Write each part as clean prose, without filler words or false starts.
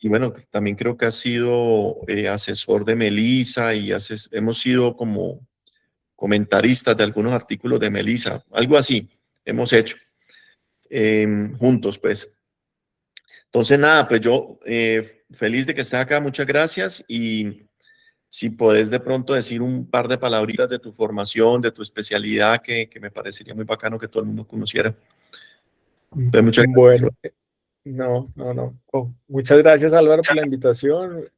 y bueno, también creo que has sido asesor de Melissa y hemos sido como comentaristas de algunos artículos de Melissa, algo así hemos hecho juntos, pues. Entonces, nada, pues yo feliz de que estés acá, muchas gracias y si podés de pronto decir un par de palabritas de tu formación, de tu especialidad, que me parecería muy bacano que todo el mundo conociera. Entonces, muchas gracias. Bueno, no. Muchas gracias, Álvaro, por la invitación.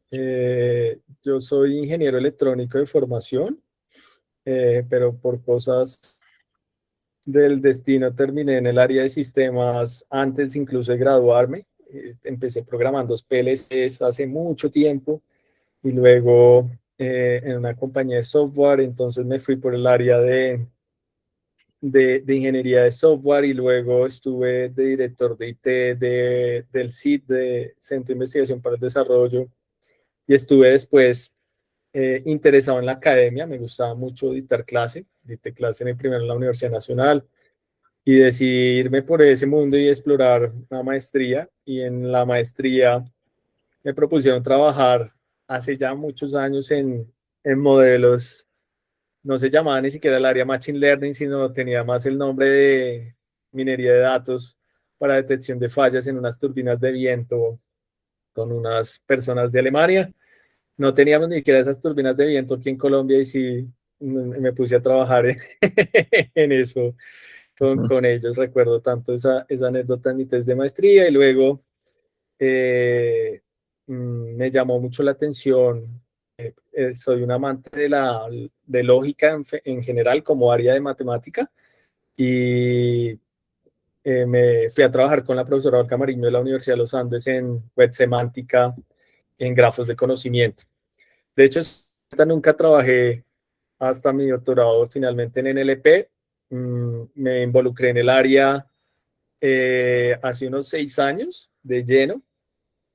Yo soy ingeniero electrónico de formación, pero por cosas del destino terminé en el área de sistemas antes incluso de graduarme. Empecé programando PLCs hace mucho tiempo y luego en una compañía de software, entonces me fui por el área de ingeniería de software y luego estuve de director de IT del CID, de Centro de Investigación para el Desarrollo, y estuve después interesado en la academia. Me gustaba mucho dictar clase, dicté clase primero en la Universidad Nacional y decidí irme por ese mundo y explorar una maestría, y en la maestría me propusieron trabajar hace ya muchos años en modelos. No se llamaba ni siquiera el área Machine Learning, sino tenía más el nombre de minería de datos para detección de fallas en unas turbinas de viento con unas personas de Alemania. No teníamos ni siquiera esas turbinas de viento aquí en Colombia y sí me puse a trabajar en eso con ellos. Recuerdo tanto esa anécdota en mi test de maestría y luego eh, me llamó mucho la atención. Soy un amante de lógica en general como área de matemática y me fui a trabajar con la profesora Olga Mariño de la Universidad de los Andes en web semántica, en grafos de conocimiento. De hecho, nunca trabajé hasta mi doctorado finalmente en NLP. Me involucré en el área hace unos 6 años de lleno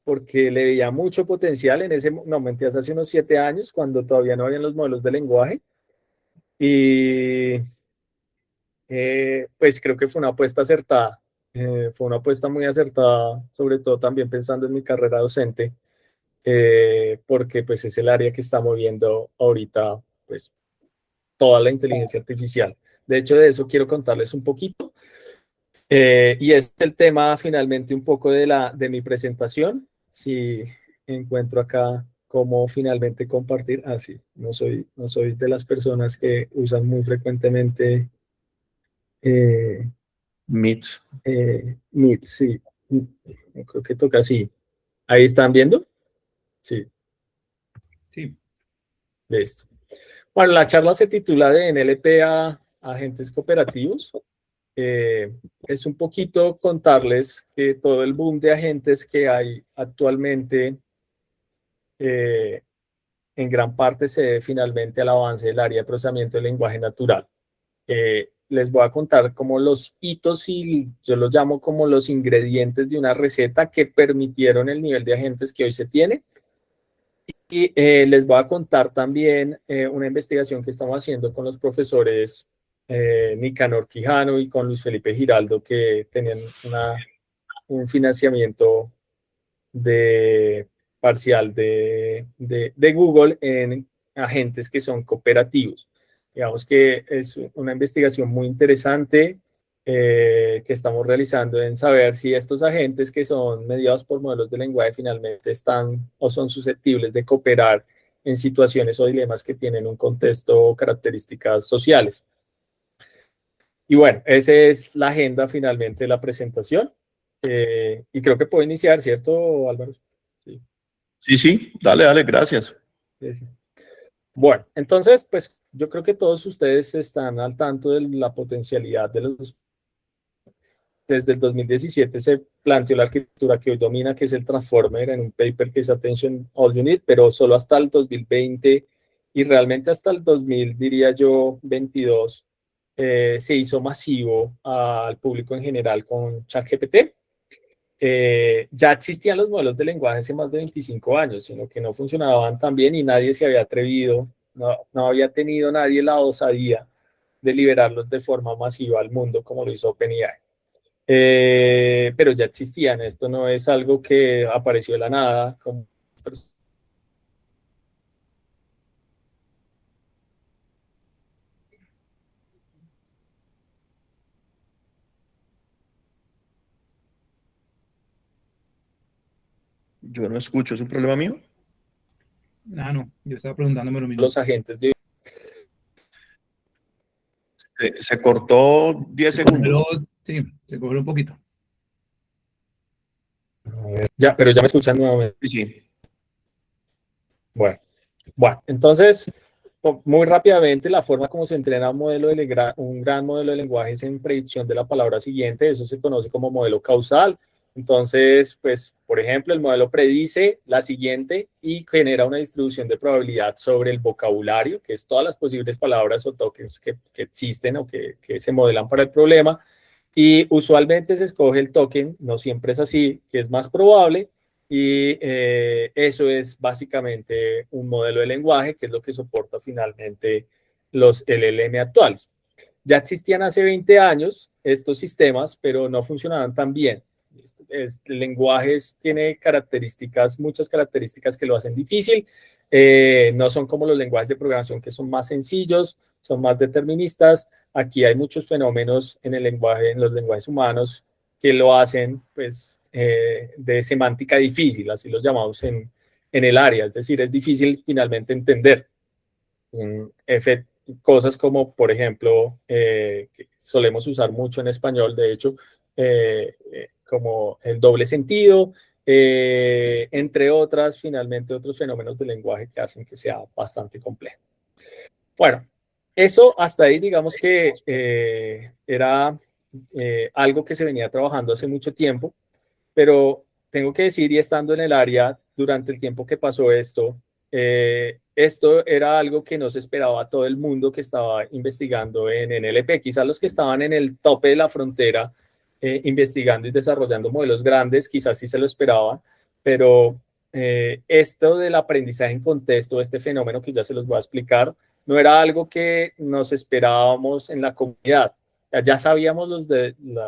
porque le veía mucho potencial en ese, no, mentiras, hace unos 7 años, cuando todavía no habían los modelos de lenguaje. Y pues creo que fue una apuesta acertada. Fue una apuesta muy acertada, sobre todo también pensando en mi carrera docente, porque pues es el área que está moviendo ahorita pues toda la inteligencia artificial. De hecho, de eso quiero contarles un poquito. Y es el tema finalmente un poco de mi presentación. Si encuentro acá cómo finalmente compartir. Ah, sí, no soy de las personas que usan muy frecuentemente eh, Meet. Meet, sí. Creo que toca así. ¿Ahí están viendo? Sí, Sí. listo. Bueno, la charla se titula de NLP a agentes cooperativos. Es un poquito contarles que todo el boom de agentes que hay actualmente eh, en gran parte se debe finalmente al avance del área de procesamiento del lenguaje natural. Les voy a contar como los hitos y yo los llamo como los ingredientes de una receta que permitieron el nivel de agentes que hoy se tiene. Y les voy a contar también una investigación que estamos haciendo con los profesores Nicanor Quijano y con Luis Felipe Giraldo, que tenían un financiamiento de parcial de Google en agentes que son cooperativos. Digamos que es una investigación muy interesante que estamos realizando en saber si estos agentes que son mediados por modelos de lenguaje finalmente están o son susceptibles de cooperar en situaciones o dilemas que tienen un contexto o características sociales. Y bueno, esa es la agenda finalmente de la presentación. Y creo que puedo iniciar, ¿cierto, Álvaro? Sí. Sí, dale, gracias. Sí. Bueno, entonces, pues yo creo que todos ustedes están al tanto de la potencialidad de los. Desde el 2017 se planteó la arquitectura que hoy domina, que es el Transformer, en un paper que es Attention All You Need, pero solo hasta el 2020 y realmente hasta el 2000, diría yo, 22, se hizo masivo al público en general con ChatGPT. Ya existían los modelos de lenguaje hace más de 25 años, sino que no funcionaban tan bien y nadie se había atrevido, no había tenido nadie la osadía de liberarlos de forma masiva al mundo como lo hizo OpenAI. pero ya existían. Esto no es algo que apareció de la nada. Yo no escucho, ¿es un problema mío? Ah, no, yo estaba preguntándome lo mismo. Los agentes de... Se cortó 10 segundos. Sí, se cogió un poquito. Ya, pero ya me escuchan nuevamente. Sí. Bueno, entonces, muy rápidamente, la forma como se entrena un gran modelo de lenguaje es en predicción de la palabra siguiente. Eso se conoce como modelo causal. Entonces, pues, por ejemplo, el modelo predice la siguiente y genera una distribución de probabilidad sobre el vocabulario, que es todas las posibles palabras o tokens que existen o que se modelan para el problema. Y usualmente se escoge el token, no siempre es así, que es más probable. Y eso es básicamente un modelo de lenguaje, que es lo que soporta finalmente los LLM actuales. Ya existían hace 20 años estos sistemas, pero no funcionaban tan bien. El lenguaje tiene características, muchas características que lo hacen difícil. No son como los lenguajes de programación que son más sencillos, son más deterministas. Aquí hay muchos fenómenos en el lenguaje, en los lenguajes humanos, que lo hacen pues, de semántica difícil, así los llamamos en el área. Es decir, es difícil finalmente entender cosas como, por ejemplo, que solemos usar mucho en español, de hecho, como el doble sentido, entre otras, finalmente, otros fenómenos del lenguaje que hacen que sea bastante complejo. Bueno, eso hasta ahí, digamos que era algo que se venía trabajando hace mucho tiempo, pero tengo que decir, y estando en el área durante el tiempo que pasó esto era algo que no se esperaba a todo el mundo que estaba investigando en NLP. Quizás los que estaban en el tope de la frontera investigando y desarrollando modelos grandes, quizás sí se lo esperaban, pero esto del aprendizaje en contexto, este fenómeno que ya se los voy a explicar, no era algo que nos esperábamos en la comunidad. Ya sabíamos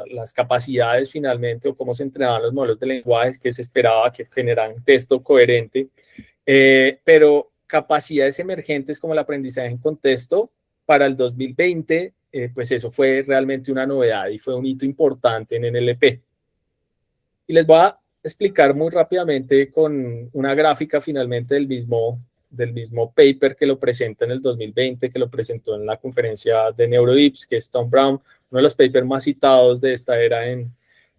las capacidades finalmente o cómo se entrenaban los modelos de lenguaje, que se esperaba que generaran texto coherente, pero capacidades emergentes como el aprendizaje en contexto para el 2020, pues eso fue realmente una novedad y fue un hito importante en NLP. Y les voy a explicar muy rápidamente con una gráfica finalmente del mismo paper que lo presenta en el 2020, que lo presentó en la conferencia de NeuroIPS, que es Tom Brown, uno de los papers más citados de esta era en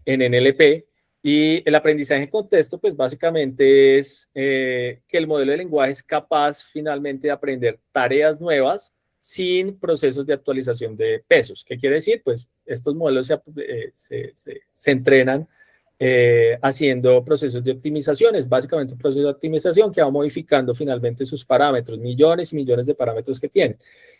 NLP. Y el aprendizaje en contexto, pues básicamente es que el modelo de lenguaje es capaz finalmente de aprender tareas nuevas sin procesos de actualización de pesos. ¿Qué quiere decir? Pues estos modelos se entrenan haciendo procesos de optimización. Es básicamente un proceso de optimización que va modificando finalmente sus parámetros, millones y millones de parámetros que tiene.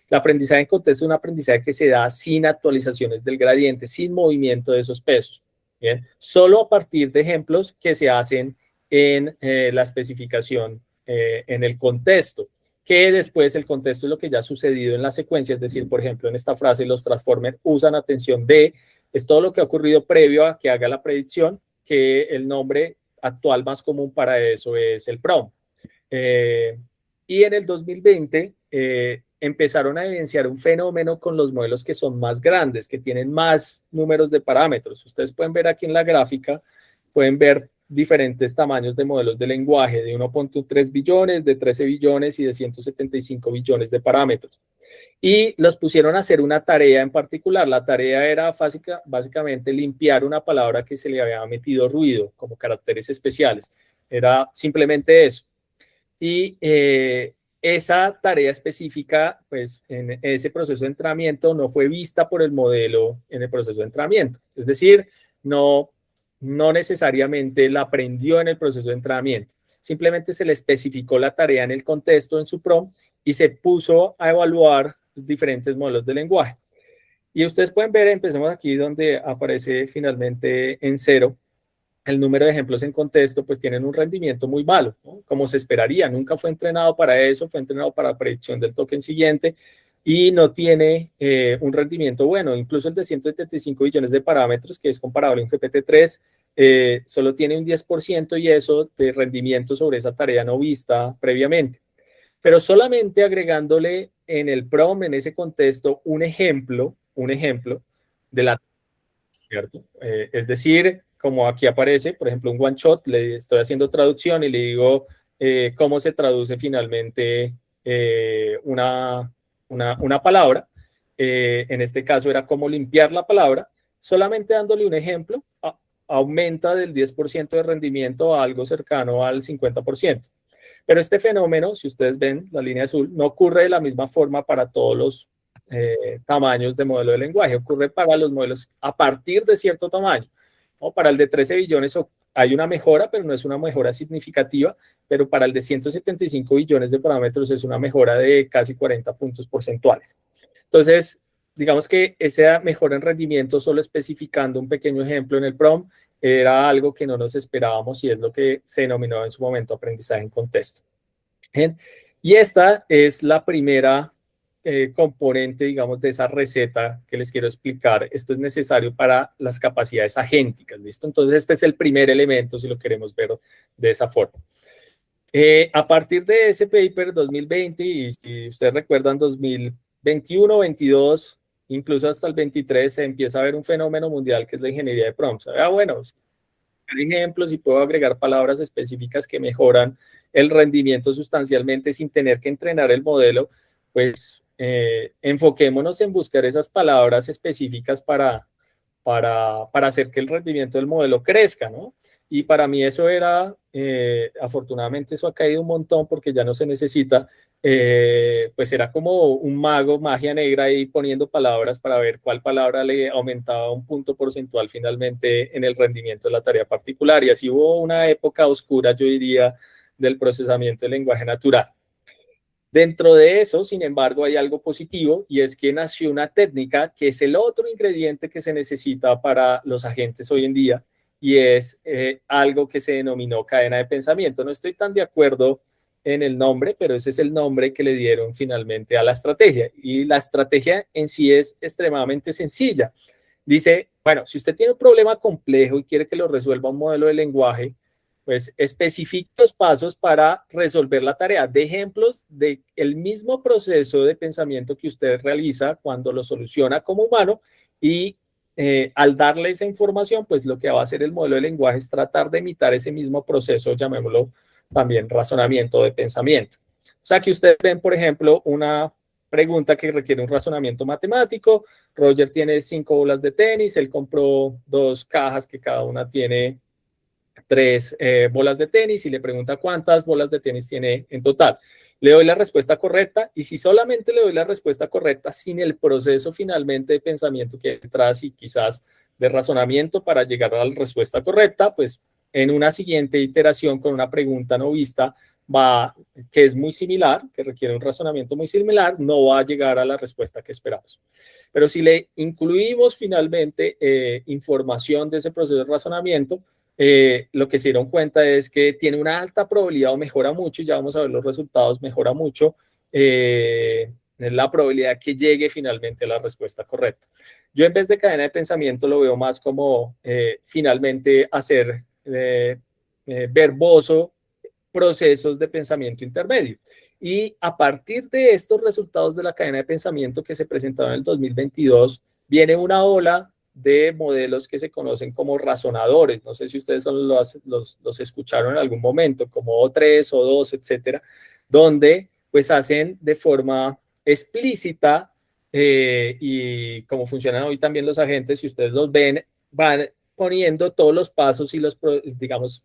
El aprendizaje en contexto es un aprendizaje que se da sin actualizaciones del gradiente, sin movimiento de esos pesos. ¿Bien? Solo a partir de ejemplos que se hacen en la especificación en el contexto, que después el contexto es lo que ya ha sucedido en la secuencia, es decir, por ejemplo, en esta frase los transformers usan atención de, es todo lo que ha ocurrido previo a que haga la predicción, que el nombre actual más común para eso es el PROM. Y en el 2020 empezaron a evidenciar un fenómeno con los modelos que son más grandes, que tienen más números de parámetros. Ustedes pueden ver aquí en la gráfica, pueden ver diferentes tamaños de modelos de lenguaje, de 1.3 billones, de 13 billones y de 175 billones de parámetros. Y los pusieron a hacer una tarea en particular. La tarea era básicamente limpiar una palabra que se le había metido ruido, como caracteres especiales. Era simplemente eso. Y esa tarea específica, pues en ese proceso de entrenamiento no fue vista por el modelo en el proceso de entrenamiento. Es decir, no necesariamente la aprendió en el proceso de entrenamiento. Simplemente se le especificó la tarea en el contexto, en su prompt, y se puso a evaluar diferentes modelos de lenguaje. Y ustedes pueden ver, empecemos aquí donde aparece finalmente en 0, el número de ejemplos en contexto, pues tienen un rendimiento muy malo, ¿no? Como se esperaría. Nunca fue entrenado para eso, fue entrenado para la predicción del token siguiente. y no tiene un rendimiento bueno. Incluso el de 175 billones de parámetros, que es comparable a un GPT-3, solo tiene un 10% y eso de rendimiento sobre esa tarea no vista previamente. Pero solamente agregándole en el PROM, en ese contexto, un ejemplo de la, ¿cierto? Es decir, como aquí aparece, por ejemplo, un one shot, le estoy haciendo traducción y le digo cómo se traduce finalmente una palabra. En este caso era cómo limpiar la palabra. Solamente dándole un ejemplo, aumenta del 10% de rendimiento a algo cercano al 50%. Pero este fenómeno, si ustedes ven la línea azul, no ocurre de la misma forma para todos los tamaños de modelo de lenguaje. Ocurre para los modelos a partir de cierto tamaño. ¿No? Para el de 13 billones hay una mejora, pero no es una mejora significativa. Pero para el de 175 billones de parámetros es una mejora de casi 40 puntos porcentuales. Entonces, digamos que esa mejora en rendimiento, solo especificando un pequeño ejemplo en el PROM, era algo que no nos esperábamos y es lo que se denominó en su momento aprendizaje en contexto. ¿Bien? Y esta es la primera componente, digamos, de esa receta que les quiero explicar. Esto es necesario para las capacidades agénticas, ¿listo? Entonces, este es el primer elemento, si lo queremos ver de esa forma. A partir de ese paper 2020, y si ustedes recuerdan 2021, 22, incluso hasta el 23, se empieza a ver un fenómeno mundial que es la ingeniería de prompts. Bueno, ejemplos y puedo agregar palabras específicas que mejoran el rendimiento sustancialmente sin tener que entrenar el modelo, pues enfoquémonos en buscar esas palabras específicas para hacer que el rendimiento del modelo crezca, ¿no? Y para mí eso era, afortunadamente eso ha caído un montón porque ya no se necesita, pues era como un mago, magia negra ahí poniendo palabras para ver cuál palabra le aumentaba un punto porcentual finalmente en el rendimiento de la tarea particular. Y así hubo una época oscura, yo diría, del procesamiento del lenguaje natural. Dentro de eso, sin embargo, hay algo positivo y es que nació una técnica que es el otro ingrediente que se necesita para los agentes hoy en día y es algo que se denominó cadena de pensamiento. No estoy tan de acuerdo en el nombre, pero ese es el nombre que le dieron finalmente a la estrategia. Y la estrategia en sí es extremadamente sencilla. Dice, bueno, si usted tiene un problema complejo y quiere que lo resuelva un modelo de lenguaje, pues especifique los pasos para resolver la tarea. De ejemplos del mismo proceso de pensamiento que usted realiza cuando lo soluciona como humano y al darle esa información, pues lo que va a hacer el modelo de lenguaje es tratar de imitar ese mismo proceso, llamémoslo también razonamiento de pensamiento. O sea que ustedes ven, por ejemplo, una pregunta que requiere un razonamiento matemático. Roger tiene 5 bolas de tenis, él compró 2 cajas que cada una tiene 3 bolas de tenis y le pregunta cuántas bolas de tenis tiene en total. Le doy la respuesta correcta y si solamente le doy la respuesta correcta sin el proceso finalmente de pensamiento que hay detrás y quizás de razonamiento para llegar a la respuesta correcta, pues en una siguiente iteración con una pregunta no vista que es muy similar, que requiere un razonamiento muy similar, no va a llegar a la respuesta que esperamos. Pero si le incluimos finalmente información de ese proceso de razonamiento, lo que se dieron cuenta es que tiene una alta probabilidad o mejora mucho, y ya vamos a ver los resultados, mejora mucho la probabilidad que llegue finalmente a la respuesta correcta. Yo en vez de cadena de pensamiento lo veo más como finalmente hacer verboso procesos de pensamiento intermedio. Y a partir de estos resultados de la cadena de pensamiento que se presentaron en el 2022, viene una ola de modelos que se conocen como razonadores. No sé si ustedes los escucharon en algún momento, como O3, O2, etcétera, donde pues hacen de forma explícita y como funcionan hoy también los agentes, si ustedes los ven, van poniendo todos los pasos y los, digamos,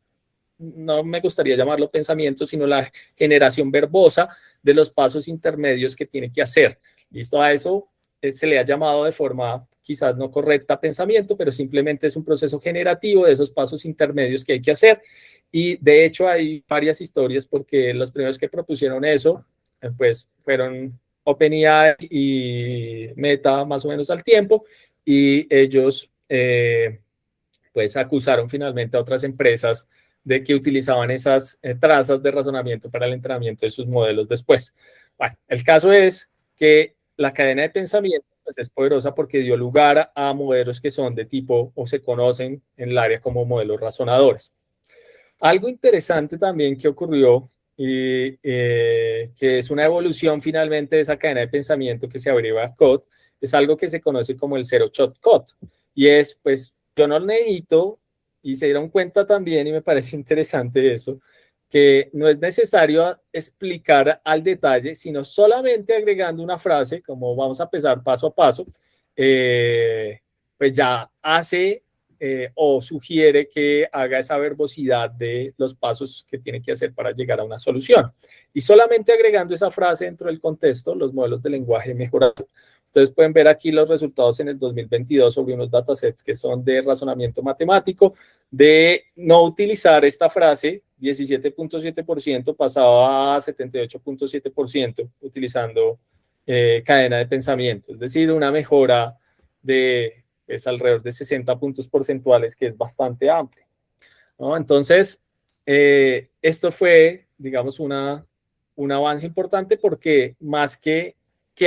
no me gustaría llamarlo pensamiento, sino la generación verbosa de los pasos intermedios que tiene que hacer. ¿Listo? A eso se le ha llamado de forma quizás no correcta pensamiento, pero simplemente es un proceso generativo de esos pasos intermedios que hay que hacer. Y de hecho hay varias historias porque los primeros que propusieron eso, pues fueron OpenAI y Meta más o menos al tiempo, y ellos pues acusaron finalmente a otras empresas de que utilizaban esas trazas de razonamiento para el entrenamiento de sus modelos después. Bueno, el caso es que la cadena de pensamiento pues, es poderosa porque dio lugar a modelos que son de tipo o se conocen en el área como modelos razonadores. Algo interesante también que ocurrió y que es una evolución finalmente de esa cadena de pensamiento que se abreva COD, es algo que se conoce como el Zero Shot Code. Y es, pues, yo no necesito, y se dieron cuenta también, y me parece interesante eso, que no es necesario explicar al detalle, sino solamente agregando una frase, como vamos a empezar paso a paso, pues ya hace o sugiere que haga esa verbosidad de los pasos que tiene que hacer para llegar a una solución. Y solamente agregando esa frase dentro del contexto, los modelos de lenguaje mejoraron. Ustedes pueden ver aquí los resultados en el 2022 sobre unos datasets que son de razonamiento matemático, de no utilizar esta frase, 17.7% pasaba a 78.7% utilizando cadena de pensamiento, es decir, una mejora de es alrededor de 60 puntos porcentuales, que es bastante amplio, ¿no? Entonces, esto fue, digamos, un avance importante porque más que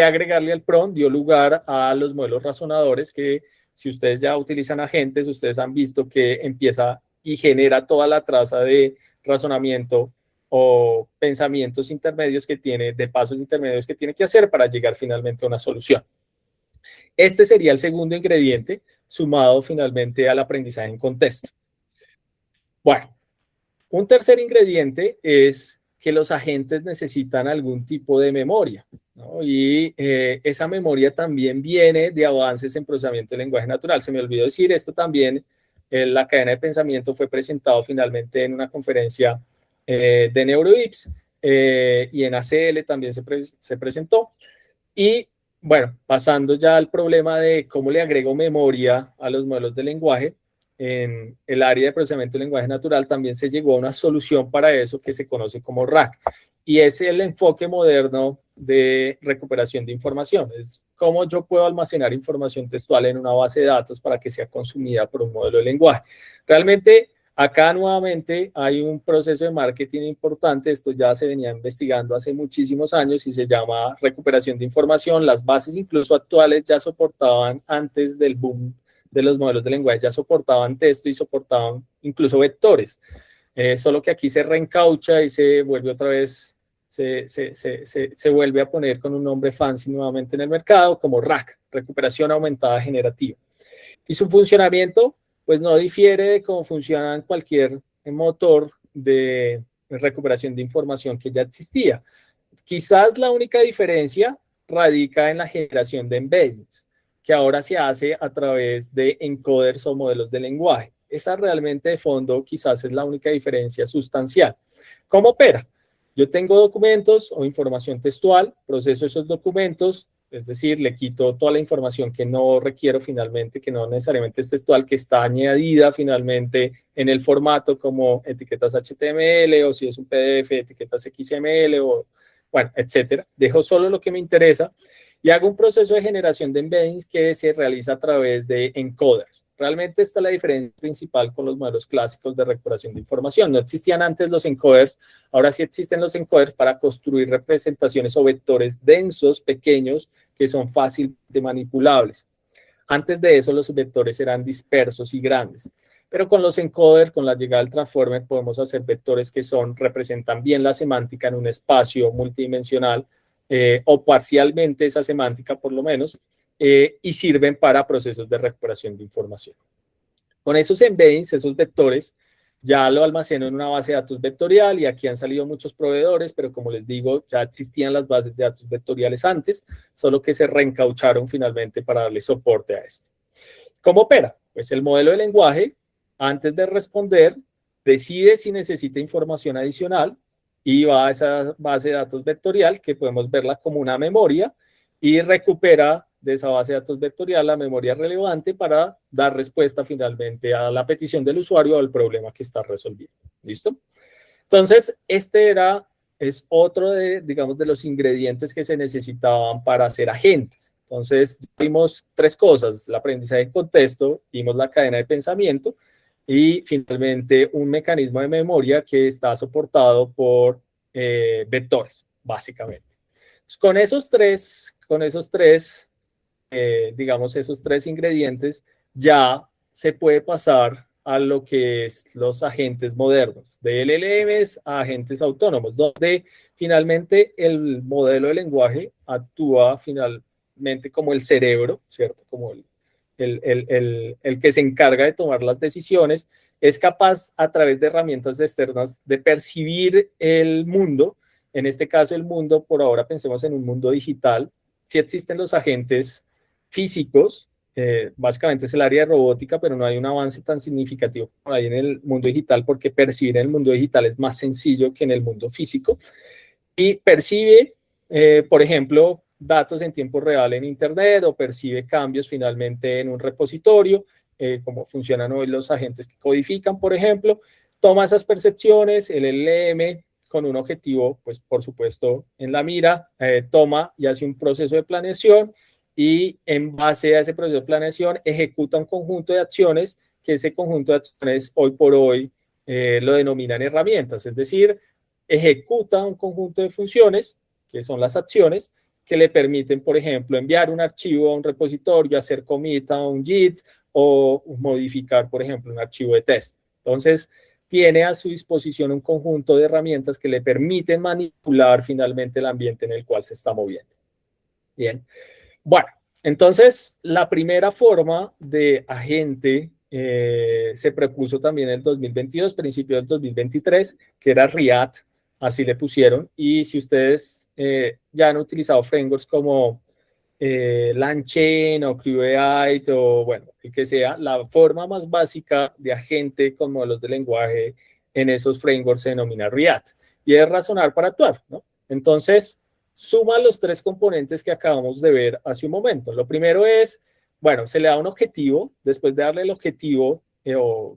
agregarle al PRON, dio lugar a los modelos razonadores que si ustedes ya utilizan agentes, ustedes han visto que empieza y genera toda la traza de razonamiento o pensamientos intermedios que tiene, de pasos intermedios que tiene que hacer para llegar finalmente a una solución. Este sería el segundo ingrediente sumado finalmente al aprendizaje en contexto. Bueno, un tercer ingrediente es que los agentes necesitan algún tipo de memoria, ¿no? Y esa memoria también viene de avances en procesamiento de lenguaje natural. Se me olvidó decir esto también, la cadena de pensamiento fue presentado finalmente en una conferencia de NeuroIPS y en ACL también se presentó. Y bueno, pasando ya al problema de cómo le agrego memoria a los modelos de lenguaje, en el área de procesamiento de lenguaje natural también se llegó a una solución para eso que se conoce como RAC. Y es el enfoque moderno de recuperación de información. Es cómo yo puedo almacenar información textual en una base de datos para que sea consumida por un modelo de lenguaje. Realmente, acá nuevamente hay un proceso de marketing importante, esto ya se venía investigando hace muchísimos años y se llama recuperación de información. Las bases incluso actuales ya soportaban antes del boom de los modelos de lenguaje, ya soportaban texto y soportaban incluso vectores. Solo que aquí se reencaucha y se vuelve otra vez, se vuelve a poner con un nombre fancy nuevamente en el mercado como RAC, recuperación aumentada generativa. Y su funcionamiento pues no difiere de cómo funciona en cualquier motor de recuperación de información que ya existía. Quizás la única diferencia radica en la generación de embeddings, que ahora se hace a través de encoders o modelos de lenguaje. Esa realmente de fondo quizás es la única diferencia sustancial. ¿Cómo opera? Yo tengo documentos o información textual, proceso esos documentos, es decir, le quito toda la información que no requiero finalmente, que no necesariamente es textual, que está añadida finalmente en el formato como etiquetas HTML o si es un PDF, etiquetas XML o bueno, etcétera. Dejo solo lo que me interesa y hago un proceso de generación de embeddings que se realiza a través de encoders. Realmente esta es la diferencia principal con los modelos clásicos de recuperación de información. No existían antes los encoders, ahora sí existen los encoders para construir representaciones o vectores densos, pequeños, que son fácilmente manipulables. Antes de eso, los vectores eran dispersos y grandes. Pero con los encoders, con la llegada del transformer, podemos hacer vectores que representan bien la semántica en un espacio multidimensional o parcialmente esa semántica por lo menos, y sirven para procesos de recuperación de información. Con esos embeddings, esos vectores, ya lo almaceno en una base de datos vectorial y aquí han salido muchos proveedores, pero como les digo, ya existían las bases de datos vectoriales antes, solo que se reencaucharon finalmente para darle soporte a esto. ¿Cómo opera? Pues el modelo de lenguaje, antes de responder, decide si necesita información adicional y va a esa base de datos vectorial, que podemos verla como una memoria, y recupera de esa base de datos vectorial la memoria relevante para dar respuesta finalmente a la petición del usuario o al problema que está resolviendo. ¿Listo? Entonces, es otro de, digamos, de los ingredientes que se necesitaban para hacer agentes. Entonces, vimos tres cosas: el aprendizaje en contexto, vimos la cadena de pensamiento y finalmente un mecanismo de memoria que está soportado por vectores, básicamente. Con esos tres con esos tres, digamos, esos tres ingredientes, ya se puede pasar a lo que es los agentes modernos, de LLMs a agentes autónomos, donde finalmente el modelo de lenguaje actúa finalmente como el cerebro, ¿cierto? Como el que se encarga de tomar las decisiones, es capaz a través de herramientas externas de percibir el mundo. En este caso, el mundo, por ahora pensemos en un mundo digital. Sí existen los agentes físicos, básicamente es el área de robótica, pero no hay un avance tan significativo por ahí en el mundo digital, porque percibir en el mundo digital es más sencillo que en el mundo físico. Y percibe, por ejemplo, datos en tiempo real en Internet, o percibe cambios finalmente en un repositorio, como funcionan hoy los agentes que codifican, por ejemplo. Toma esas percepciones, el LLM, con un objetivo, pues por supuesto, en la mira, toma y hace un proceso de planeación, y en base a ese proceso de planeación ejecuta un conjunto de acciones, que ese conjunto de acciones hoy por hoy lo denominan herramientas, es decir, ejecuta un conjunto de funciones, que son las acciones, que le permiten, por ejemplo, enviar un archivo a un repositorio, hacer commit a un Git, o modificar, por ejemplo, un archivo de test. Entonces, tiene a su disposición un conjunto de herramientas que le permiten manipular finalmente el ambiente en el cual se está moviendo. Bien. Bueno, entonces la primera forma de agente se propuso también en el 2022, principio del 2023, que era RIAT, así le pusieron. Y si ustedes ya han utilizado frameworks como LangChain o Create, o bueno, el que sea, la forma más básica de agente con modelos de lenguaje en esos frameworks se denomina RIAT, y es razonar para actuar, ¿no? Entonces, suma los tres componentes que acabamos de ver hace un momento. Lo primero es, bueno, se le da un objetivo. Después de darle el objetivo o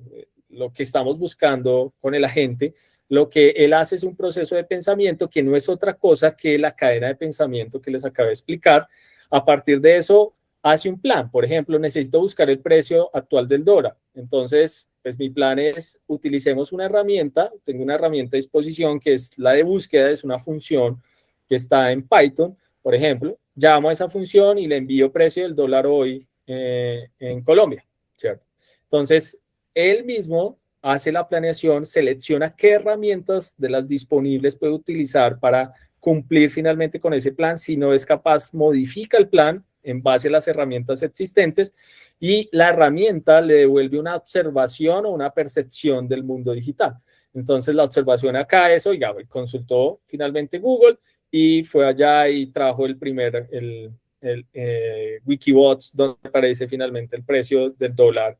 lo que estamos buscando con el agente, lo que él hace es un proceso de pensamiento que no es otra cosa que la cadena de pensamiento que les acabé de explicar. A partir de eso, hace un plan. Por ejemplo, necesito buscar el precio actual del dólar. Entonces, pues mi plan es, utilicemos una herramienta. Tengo una herramienta a disposición que es la de búsqueda, es una función que está en Python, por ejemplo. Llamo a esa función y le envío precio del dólar hoy en Colombia, ¿cierto? Entonces, él mismo hace la planeación, selecciona qué herramientas de las disponibles puede utilizar para cumplir finalmente con ese plan. Si no es capaz, modifica el plan en base a las herramientas existentes, y la herramienta le devuelve una observación o una percepción del mundo digital. Entonces, la observación acá es, oiga, consultó finalmente Google y fue allá y trajo el primer, Wikibots, donde aparece finalmente el precio del dólar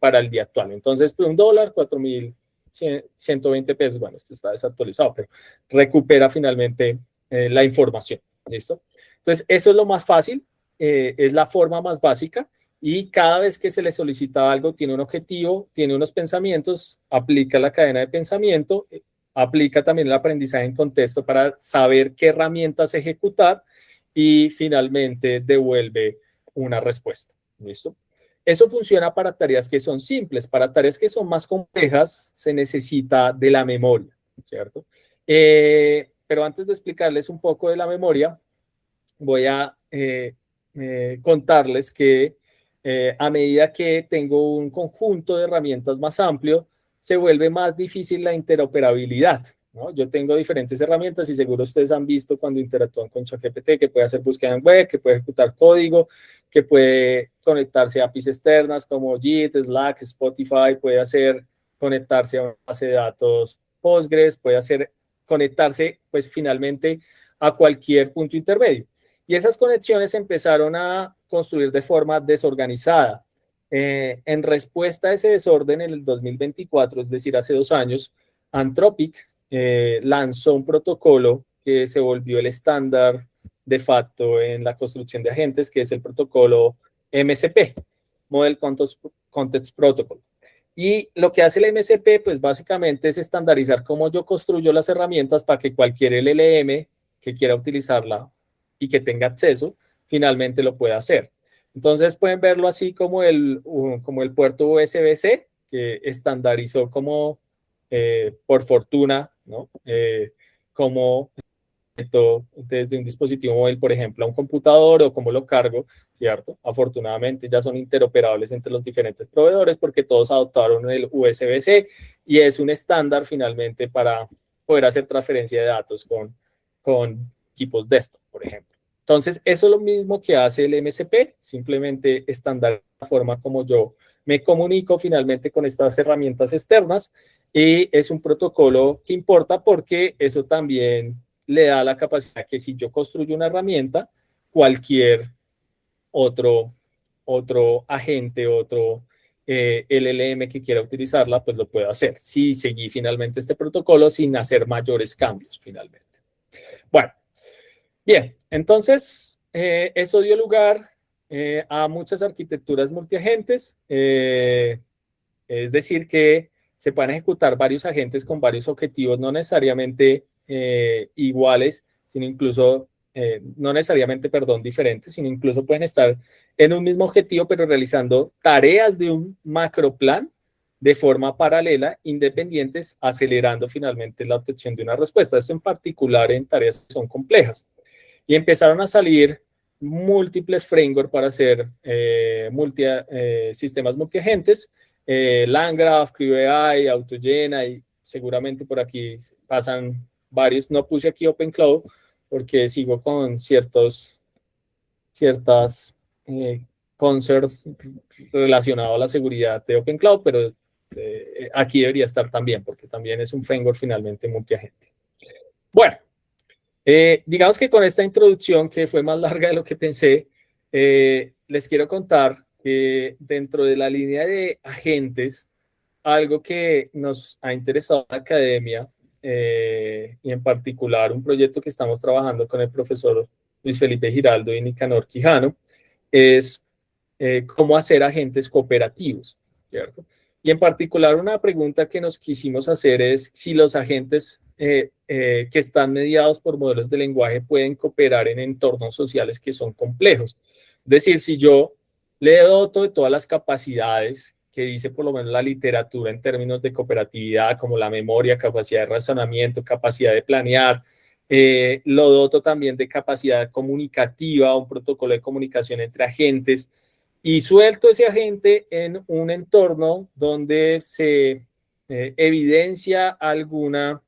para el día actual. Entonces, pues, un dólar, 4.120 pesos. Bueno, esto está desactualizado, pero recupera finalmente la información. ¿Listo? Entonces, eso es lo más fácil, es la forma más básica, y cada vez que se le solicita algo, tiene un objetivo, tiene unos pensamientos, aplica la cadena de pensamiento, aplica también el aprendizaje en contexto para saber qué herramientas ejecutar, y finalmente devuelve una respuesta. ¿Listo? Eso funciona para tareas que son simples. Para tareas que son más complejas, se necesita de la memoria, ¿cierto? Pero antes de explicarles un poco de la memoria, voy a contarles que a medida que tengo un conjunto de herramientas más amplio, se vuelve más difícil la interoperabilidad, ¿no? Yo tengo diferentes herramientas, y seguro ustedes han visto cuando interactúan con ChatGPT que puede hacer búsqueda en web, que puede ejecutar código, que puede conectarse a APIs externas como Git, Slack, Spotify, puede conectarse a una base de datos Postgres, puede conectarse pues finalmente a cualquier punto intermedio. Y esas conexiones empezaron a construir de forma desorganizada. En respuesta a ese desorden, en el 2024, es decir, hace 2 años, Anthropic lanzó un protocolo que se volvió el estándar de facto en la construcción de agentes, que es el protocolo MCP, Model Context Protocol. Y lo que hace el MCP, pues básicamente es estandarizar cómo yo construyo las herramientas para que cualquier LLM que quiera utilizarla y que tenga acceso, finalmente lo pueda hacer. Entonces pueden verlo así como el puerto USB-C, que estandarizó como, por fortuna, ¿no? Como desde un dispositivo móvil, por ejemplo, a un computador o cómo lo cargo, ¿cierto? Afortunadamente ya son interoperables entre los diferentes proveedores porque todos adoptaron el USB-C y es un estándar finalmente para poder hacer transferencia de datos con equipos desktop, por ejemplo. Entonces, eso es lo mismo que hace el MCP, simplemente estándar la forma como yo me comunico finalmente con estas herramientas externas y es un protocolo que importa porque eso también le da la capacidad que si yo construyo una herramienta, cualquier otro agente, otro LLM que quiera utilizarla, pues lo puedo hacer. Si seguí finalmente este protocolo sin hacer mayores cambios finalmente. Bueno, bien, entonces eso dio lugar a muchas arquitecturas multiagentes, es decir, que se pueden ejecutar varios agentes con varios objetivos, no necesariamente iguales, sino incluso, no necesariamente, perdón, diferentes, sino incluso pueden estar en un mismo objetivo, pero realizando tareas de un macroplan de forma paralela, independientes, acelerando finalmente la obtención de una respuesta. Esto en particular en tareas que son complejas. Y empezaron a salir múltiples frameworks para hacer sistemas multiagentes, LangGraph, QAI, AutoGen, y seguramente por aquí pasan varios. No puse aquí OpenCloud porque sigo con ciertas concerns relacionados a la seguridad de OpenCloud, pero aquí debería estar también porque también es un framework finalmente multiagente. Bueno, digamos que con esta introducción, que fue más larga de lo que pensé, les quiero contar que dentro de la línea de agentes, algo que nos ha interesado en la academia, y en particular un proyecto que estamos trabajando con el profesor Luis Felipe Giraldo y Nicanor Quijano, es cómo hacer agentes cooperativos, ¿cierto? Y en particular una pregunta que nos quisimos hacer es si los agentes que están mediados por modelos de lenguaje pueden cooperar en entornos sociales que son complejos. Es decir, si yo le doto de todas las capacidades que dice por lo menos la literatura en términos de cooperatividad, como la memoria, capacidad de razonamiento, capacidad de planear, lo doto también de capacidad comunicativa, un protocolo de comunicación entre agentes, y suelto ese agente en un entorno donde se evidencia alguna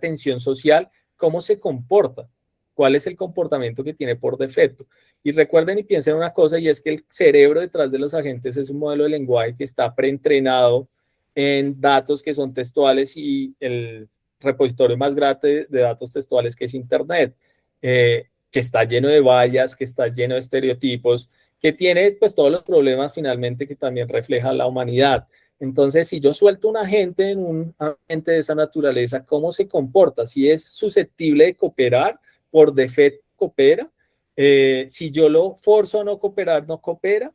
tensión social, cómo se comporta, cuál es el comportamiento que tiene por defecto. Y recuerden y piensen una cosa, y es que el cerebro detrás de los agentes es un modelo de lenguaje que está preentrenado en datos que son textuales y el repositorio más grande de datos textuales que es Internet, que está lleno de vallas, que está lleno de estereotipos, que tiene pues todos los problemas finalmente que también refleja la humanidad. Entonces, si yo suelto un agente en un ambiente de esa naturaleza, ¿cómo se comporta? Si es susceptible de cooperar, por defecto coopera. Si yo lo forzo a no cooperar, no coopera.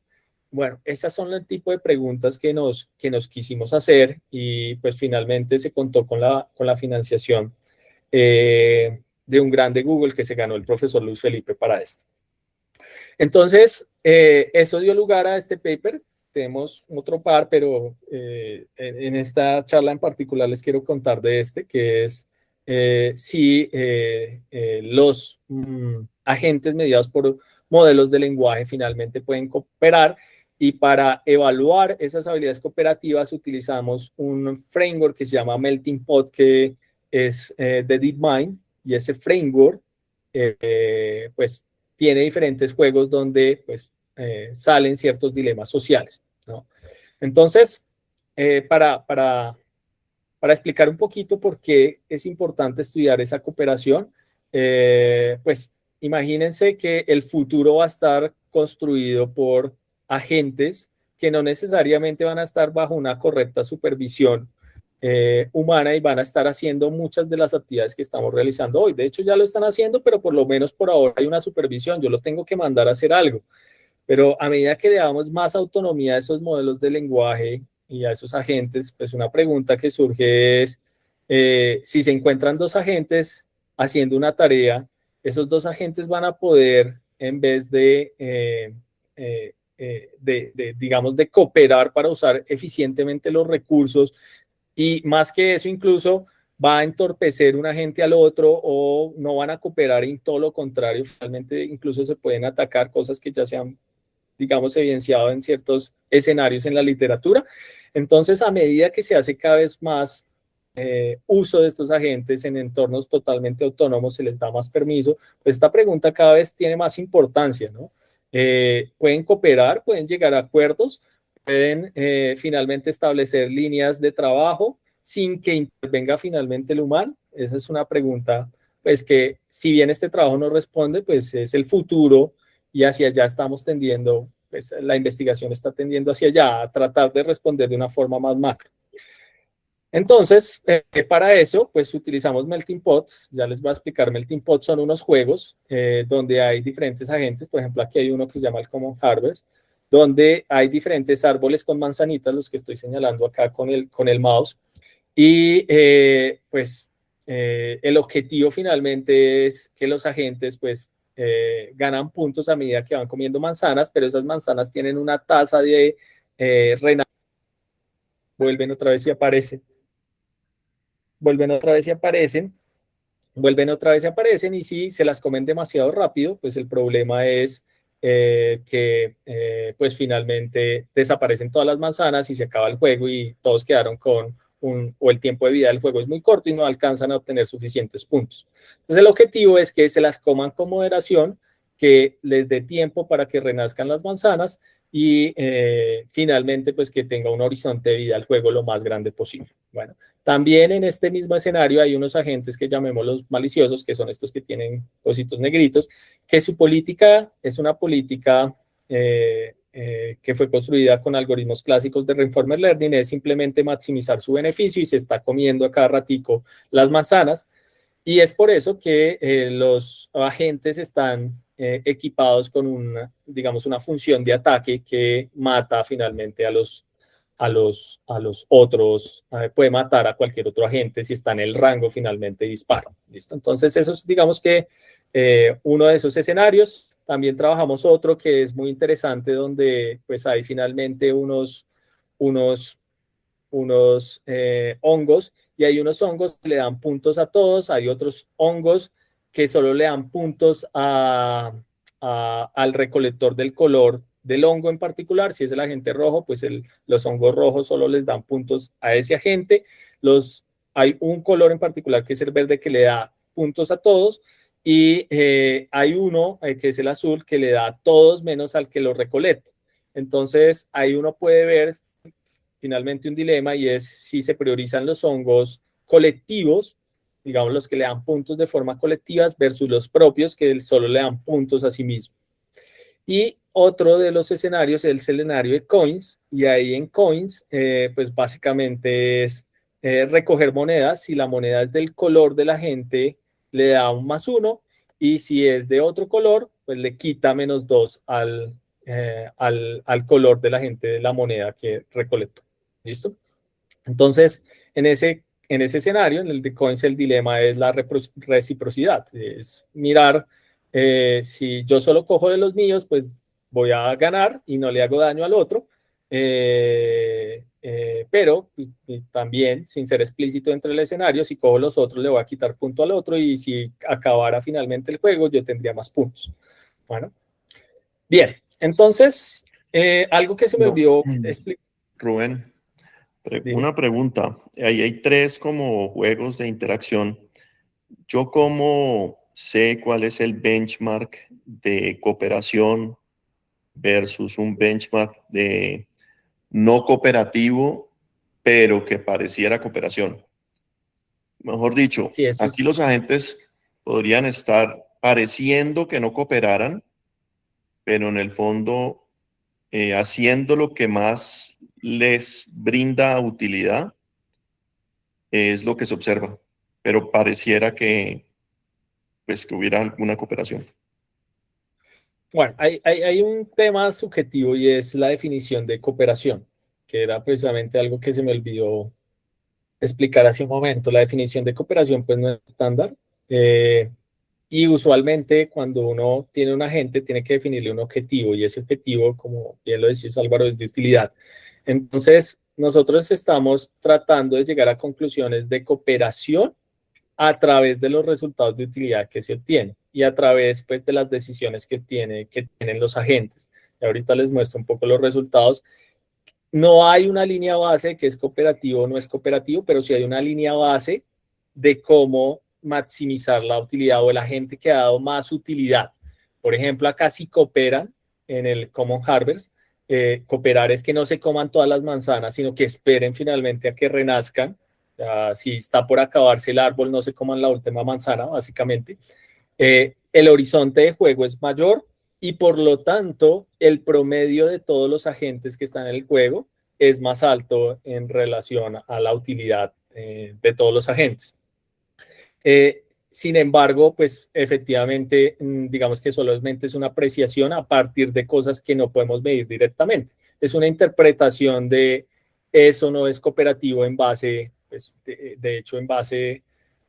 Bueno, esas son el tipo de preguntas que nos quisimos hacer y pues finalmente se contó con la financiación de un grande Google que se ganó el profesor Luis Felipe para esto. Entonces, eso dio lugar a este paper. Tenemos otro par, pero en esta charla en particular les quiero contar de este, que es si los agentes mediados por modelos de lenguaje finalmente pueden cooperar. Y para evaluar esas habilidades cooperativas utilizamos un framework que se llama Melting Pot, que es de DeepMind, y ese framework pues tiene diferentes juegos donde pues, salen ciertos dilemas sociales, ¿no? Entonces, para explicar un poquito por qué es importante estudiar esa cooperación, pues imagínense que el futuro va a estar construido por agentes que no necesariamente van a estar bajo una correcta supervisión humana y van a estar haciendo muchas de las actividades que estamos realizando hoy. De hecho, ya lo están haciendo, pero por lo menos por ahora hay una supervisión. Yo lo tengo que mandar a hacer algo. Pero a medida que le damos más autonomía a esos modelos de lenguaje y a esos agentes, pues una pregunta que surge es, si se encuentran dos agentes haciendo una tarea, esos dos agentes van a poder, en vez digamos, de cooperar para usar eficientemente los recursos, y más que eso, incluso va a entorpecer un agente al otro o no van a cooperar, y todo lo contrario, finalmente incluso se pueden atacar, cosas que ya se han, digamos, evidenciado en ciertos escenarios en la literatura. Entonces, a medida que se hace cada vez más uso de estos agentes en entornos totalmente autónomos, se les da más permiso, pues esta pregunta cada vez tiene más importancia, ¿no? Pueden cooperar, pueden llegar a acuerdos, pueden finalmente establecer líneas de trabajo sin que intervenga finalmente el humano. Esa es una pregunta, pues, que si bien este trabajo no responde, pues es el futuro y hacia allá estamos tendiendo, pues la investigación está tendiendo hacia allá, a tratar de responder de una forma más macro. Entonces, para eso, pues utilizamos Melting Pots. Ya les voy a explicar. Melting Pots son unos juegos donde hay diferentes agentes. Por ejemplo, aquí hay uno que se llama el Common Harvest, donde hay diferentes árboles con manzanitas, los que estoy señalando acá con el mouse. Y pues el objetivo finalmente es que los agentes pues ganan puntos a medida que van comiendo manzanas, pero esas manzanas tienen una tasa de vuelven otra vez y aparecen, vuelven otra vez y aparecen, vuelven otra vez y aparecen, y si se las comen demasiado rápido, pues el problema es que pues finalmente desaparecen todas las manzanas y se acaba el juego y todos quedaron con o el tiempo de vida del juego es muy corto y no alcanzan a obtener suficientes puntos. Entonces el objetivo es que se las coman con moderación, que les dé tiempo para que renazcan las manzanas y finalmente pues que tenga un horizonte de vida al juego lo más grande posible. Bueno, también en este mismo escenario hay unos agentes que llamémoslos maliciosos, que son estos que tienen cositos negritos, que su política es una política que fue construida con algoritmos clásicos de Reinforcement Learning, es simplemente maximizar su beneficio y se está comiendo a cada ratico las manzanas. Y es por eso que los agentes están equipados con digamos, una función de ataque que mata finalmente a los otros, puede matar a cualquier otro agente si está en el rango finalmente disparo. ¿Listo? Entonces, eso es, digamos que uno de esos escenarios. También trabajamos otro que es muy interesante, donde pues hay finalmente unos hongos, y hay unos hongos que le dan puntos a todos, hay otros hongos que solo le dan puntos al recolector del color del hongo en particular. Si es el agente rojo, pues los hongos rojos solo les dan puntos a ese agente. Hay un color en particular que es el verde, que le da puntos a todos, y hay uno que es el azul, que le da a todos menos al que lo recolecta. Entonces ahí uno puede ver finalmente un dilema, y es si se priorizan los hongos colectivos, digamos los que le dan puntos de forma colectiva, versus los propios que solo le dan puntos a sí mismos. Y otro de los escenarios es el escenario de coins, y ahí en coins pues básicamente es recoger monedas. Si la moneda es del color de la gente, le da un +1, y si es de otro color, pues le quita -2 al color de la gente de la moneda que recolectó. ¿Listo? Entonces, en ese escenario, en el de coins, el dilema es la reciprocidad. Es mirar, si yo solo cojo de los míos, pues voy a ganar y no le hago daño al otro. Pero pues, también, sin ser explícito dentro del escenario, si cojo los otros, le voy a quitar punto al otro, y si acabara finalmente el juego, yo tendría más puntos. Bueno, bien. Entonces, algo que se me olvidó explicar. Rubén, una pregunta. Ahí hay 3 como juegos de interacción. ¿Yo cómo sé cuál es el benchmark de cooperación versus un benchmark de no cooperativo, pero que pareciera cooperación? Mejor dicho, Sí, aquí los agentes podrían estar pareciendo que no cooperaran, pero en el fondo haciendo lo que más les brinda utilidad, es lo que se observa, pero pareciera que, pues, que hubiera alguna cooperación. Bueno, hay un tema subjetivo, y es la definición de cooperación, que era precisamente algo que se me olvidó explicar hace un momento. La definición de cooperación pues no es estándar, y usualmente cuando uno tiene un agente tiene que definirle un objetivo, y ese objetivo, como bien lo decís Álvaro, es de utilidad. Entonces, nosotros estamos tratando de llegar a conclusiones de cooperación a través de los resultados de utilidad que se obtienen y a través, pues, de las decisiones que tienen los agentes. Y ahorita les muestro un poco los resultados. No hay una línea base que es cooperativo o no es cooperativo, pero sí hay una línea base de cómo maximizar la utilidad o el agente que ha dado más utilidad. Por ejemplo, acá sí cooperan en el Common Harvest. Cooperar es que no se coman todas las manzanas, sino que esperen finalmente a que renazcan. Si está por acabarse el árbol, no se coman la última manzana, básicamente. El horizonte de juego es mayor y por lo tanto el promedio de todos los agentes que están en el juego es más alto en relación a la utilidad de todos los agentes. Sin embargo, pues efectivamente, digamos que solamente es una apreciación a partir de cosas que no podemos medir directamente. Es una interpretación de eso no es cooperativo en base, pues, de hecho, en base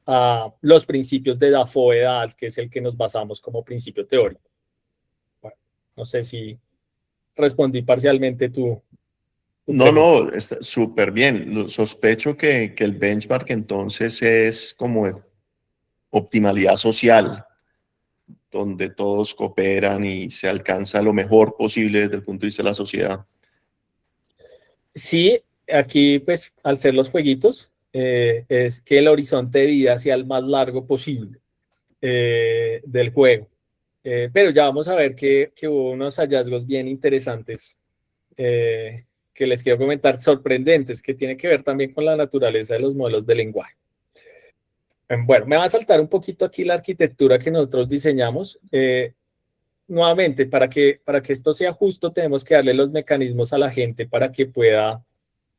a los principios de Dafoe-Dahl, que es el que nos basamos como principio teórico. Bueno, no sé si respondí parcialmente tu No, pregunta. no, está súper bien. Sospecho que el benchmark entonces es como optimalidad social, donde todos cooperan y se alcanza lo mejor posible desde el punto de vista de la sociedad. Sí, aquí pues al ser los jueguitos, es que el horizonte de vida sea el más largo posible del juego. Pero ya vamos a ver que hubo unos hallazgos bien interesantes que les quiero comentar, sorprendentes, que tienen que ver también con la naturaleza de los modelos de lenguaje. Bueno, me va a saltar un poquito aquí la arquitectura que nosotros diseñamos. Nuevamente, para que esto sea justo, tenemos que darle los mecanismos a la gente para que pueda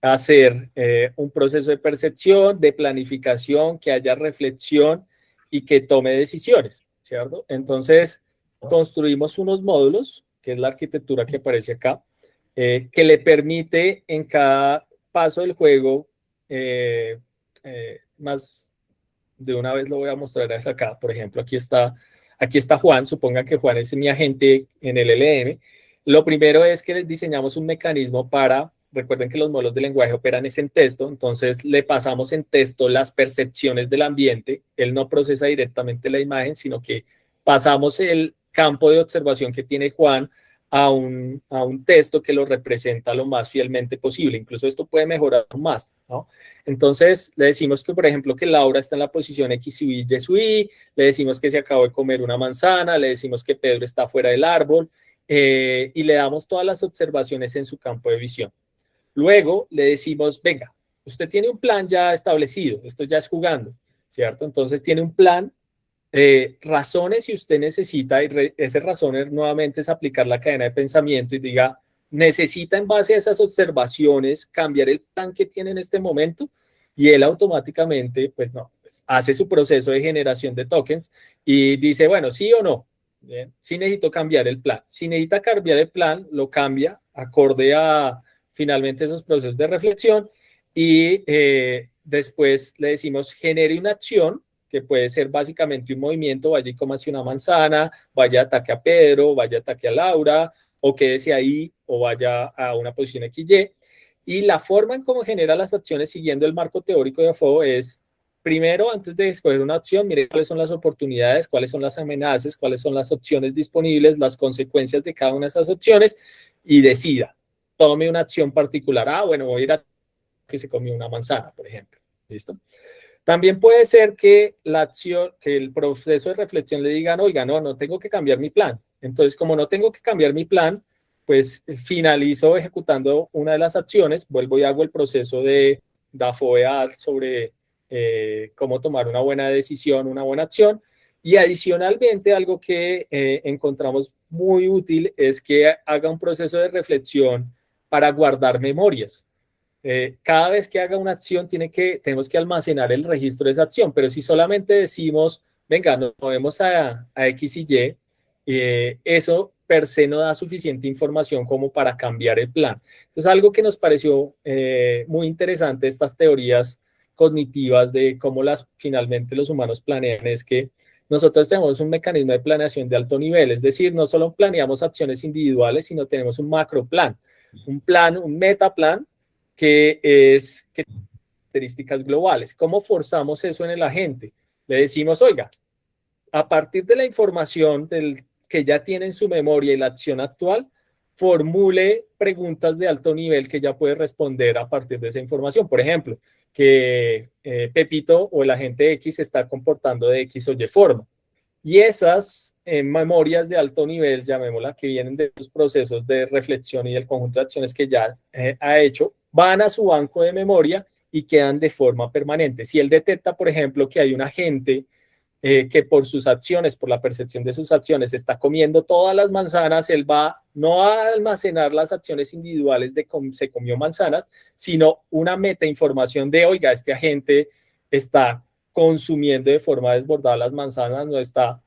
hacer un proceso de percepción, de planificación, que haya reflexión y que tome decisiones, ¿cierto? Entonces, construimos unos módulos, que es la arquitectura que aparece acá, que le permite en cada paso del juego, más de una vez lo voy a mostrar acá. Por ejemplo, aquí está Juan. Supongan que Juan es mi agente en el LM. Lo primero es que les diseñamos un mecanismo para, recuerden que los modelos de lenguaje operan es en texto, entonces le pasamos en texto las percepciones del ambiente. Él no procesa directamente la imagen, sino que pasamos el campo de observación que tiene Juan a un texto que lo representa lo más fielmente posible. Incluso esto puede mejorar más, ¿no? Entonces le decimos que, por ejemplo, que Laura está en la posición X y Y su Y, le decimos que se acabó de comer una manzana, le decimos que Pedro está fuera del árbol y le damos todas las observaciones en su campo de visión. Luego le decimos, venga, usted tiene un plan ya establecido, esto ya es jugando, ¿cierto? Entonces tiene un plan, razones si usted necesita, y ese razones nuevamente es aplicar la cadena de pensamiento y diga, necesita en base a esas observaciones cambiar el plan que tiene en este momento y él automáticamente, pues no, pues hace su proceso de generación de tokens y dice, bueno, sí o no. Bien, sí necesito cambiar el plan. Si necesita cambiar el plan, lo cambia acorde a finalmente esos procesos de reflexión y después le decimos genere una acción que puede ser básicamente un movimiento, vaya y cómase una manzana, vaya ataque a Pedro, vaya ataque a Laura, o quédese ahí, o vaya a una posición XY. Y la forma en cómo genera las acciones siguiendo el marco teórico de Dafoe es, primero, antes de escoger una acción, mire cuáles son las oportunidades, cuáles son las amenazas, cuáles son las opciones disponibles, las consecuencias de cada una de esas opciones, y decida, tome una acción particular. Bueno, voy a ir a que se comió una manzana, por ejemplo. ¿Listo? También puede ser que la acción, que el proceso de reflexión le digan, oiga, no tengo que cambiar mi plan. Entonces, como no tengo que cambiar mi plan, pues finalizo ejecutando una de las acciones, vuelvo y hago el proceso de Dafoe sobre cómo tomar una buena decisión, una buena acción. Y adicionalmente, algo que encontramos muy útil es que haga un proceso de reflexión para guardar memorias. Cada vez que haga una acción tenemos que almacenar el registro de esa acción, pero si solamente decimos, venga, nos movemos a X y Y, eso per se no da suficiente información como para cambiar el plan. Entonces, algo que nos pareció muy interesante, estas teorías cognitivas de cómo finalmente los humanos planean, es que nosotros tenemos un mecanismo de planeación de alto nivel, es decir, no solo planeamos acciones individuales, sino tenemos un macro plan, un metaplan, que es características globales. ¿Cómo forzamos eso en el agente? Le decimos, oiga, a partir de la información que ya tiene en su memoria y la acción actual, formule preguntas de alto nivel que ya puede responder a partir de esa información. Por ejemplo, que Pepito o el agente X se está comportando de X o Y forma. Y esas memorias de alto nivel, llamémosla, que vienen de los procesos de reflexión y del conjunto de acciones que ya ha hecho, van a su banco de memoria y quedan de forma permanente. Si él detecta, por ejemplo, que hay un agente que por sus acciones, por la percepción de sus acciones, está comiendo todas las manzanas, él va no a almacenar las acciones individuales de cómo se comió manzanas, sino una metainformación de, oiga, este agente está consumiendo de forma desbordada las manzanas, no está,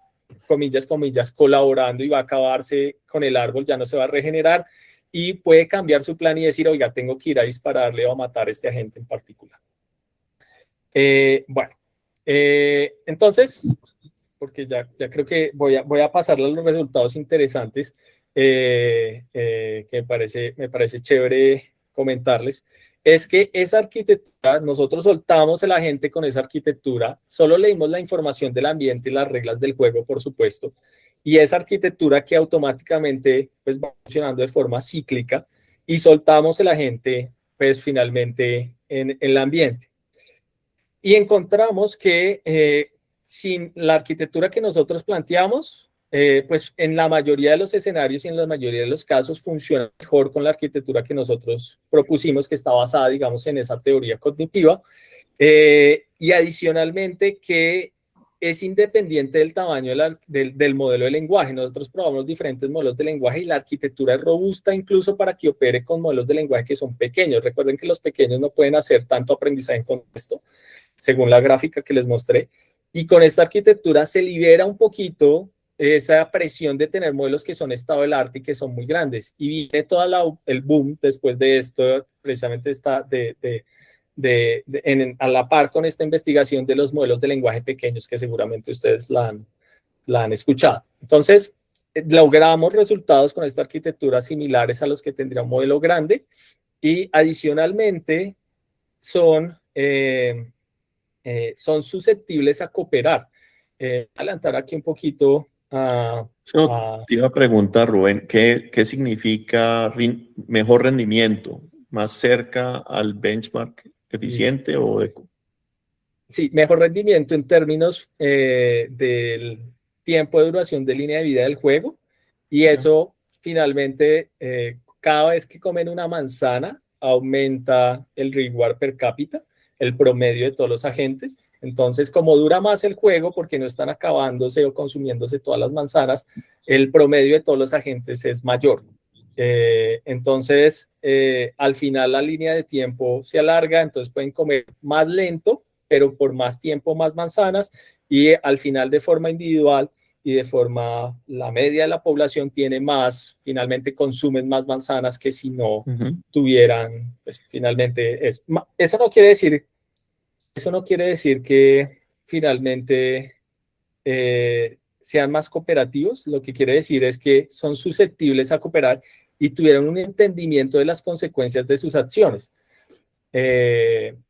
comillas, colaborando y va a acabarse con el árbol, ya no se va a regenerar y puede cambiar su plan y decir, oiga, tengo que ir a dispararle o a matar a este agente en particular. Bueno. Entonces, porque ya creo que voy a pasarle a los resultados interesantes que me parece chévere comentarles, es que esa arquitectura, nosotros soltamos el agente con esa arquitectura, solo leímos la información del ambiente y las reglas del juego, por supuesto, y esa arquitectura que automáticamente pues, va funcionando de forma cíclica y soltamos el agente pues finalmente en el ambiente. Y encontramos que sin la arquitectura que nosotros planteamos, pues en la mayoría de los escenarios y en la mayoría de los casos funciona mejor con la arquitectura que nosotros propusimos, que está basada, digamos, en esa teoría cognitiva. Y adicionalmente que es independiente del tamaño del modelo de lenguaje. Nosotros probamos diferentes modelos de lenguaje y la arquitectura es robusta incluso para que opere con modelos de lenguaje que son pequeños. Recuerden que los pequeños no pueden hacer tanto aprendizaje en contexto, según la gráfica que les mostré. Y con esta arquitectura se libera un poquito esa presión de tener modelos que son estado del arte y que son muy grandes. Y viene todo el boom después de esto, precisamente a la par con esta investigación de los modelos de lenguaje pequeños que seguramente ustedes la han escuchado. Entonces, logramos resultados con esta arquitectura similares a los que tendría un modelo grande y adicionalmente son susceptibles a cooperar. Adelantar aquí un poquito. Te iba a preguntar, Rubén, ¿qué significa mejor rendimiento? ¿Más cerca al benchmark eficiente o de... Sí, mejor rendimiento en términos del tiempo de duración de línea de vida del juego. Y eso finalmente, cada vez que comen una manzana, aumenta el reward per cápita, el promedio de todos los agentes. Entonces, como dura más el juego, porque no están acabándose o consumiéndose todas las manzanas, el promedio de todos los agentes es mayor. Entonces, al final la línea de tiempo se alarga, entonces pueden comer más lento, pero por más tiempo, más manzanas, y al final de forma individual y de forma, la media de la población tiene más, finalmente consumen más manzanas que si no tuvieran, pues finalmente eso no quiere decir que finalmente sean más cooperativos, lo que quiere decir es que son susceptibles a cooperar y tuvieron un entendimiento de las consecuencias de sus acciones.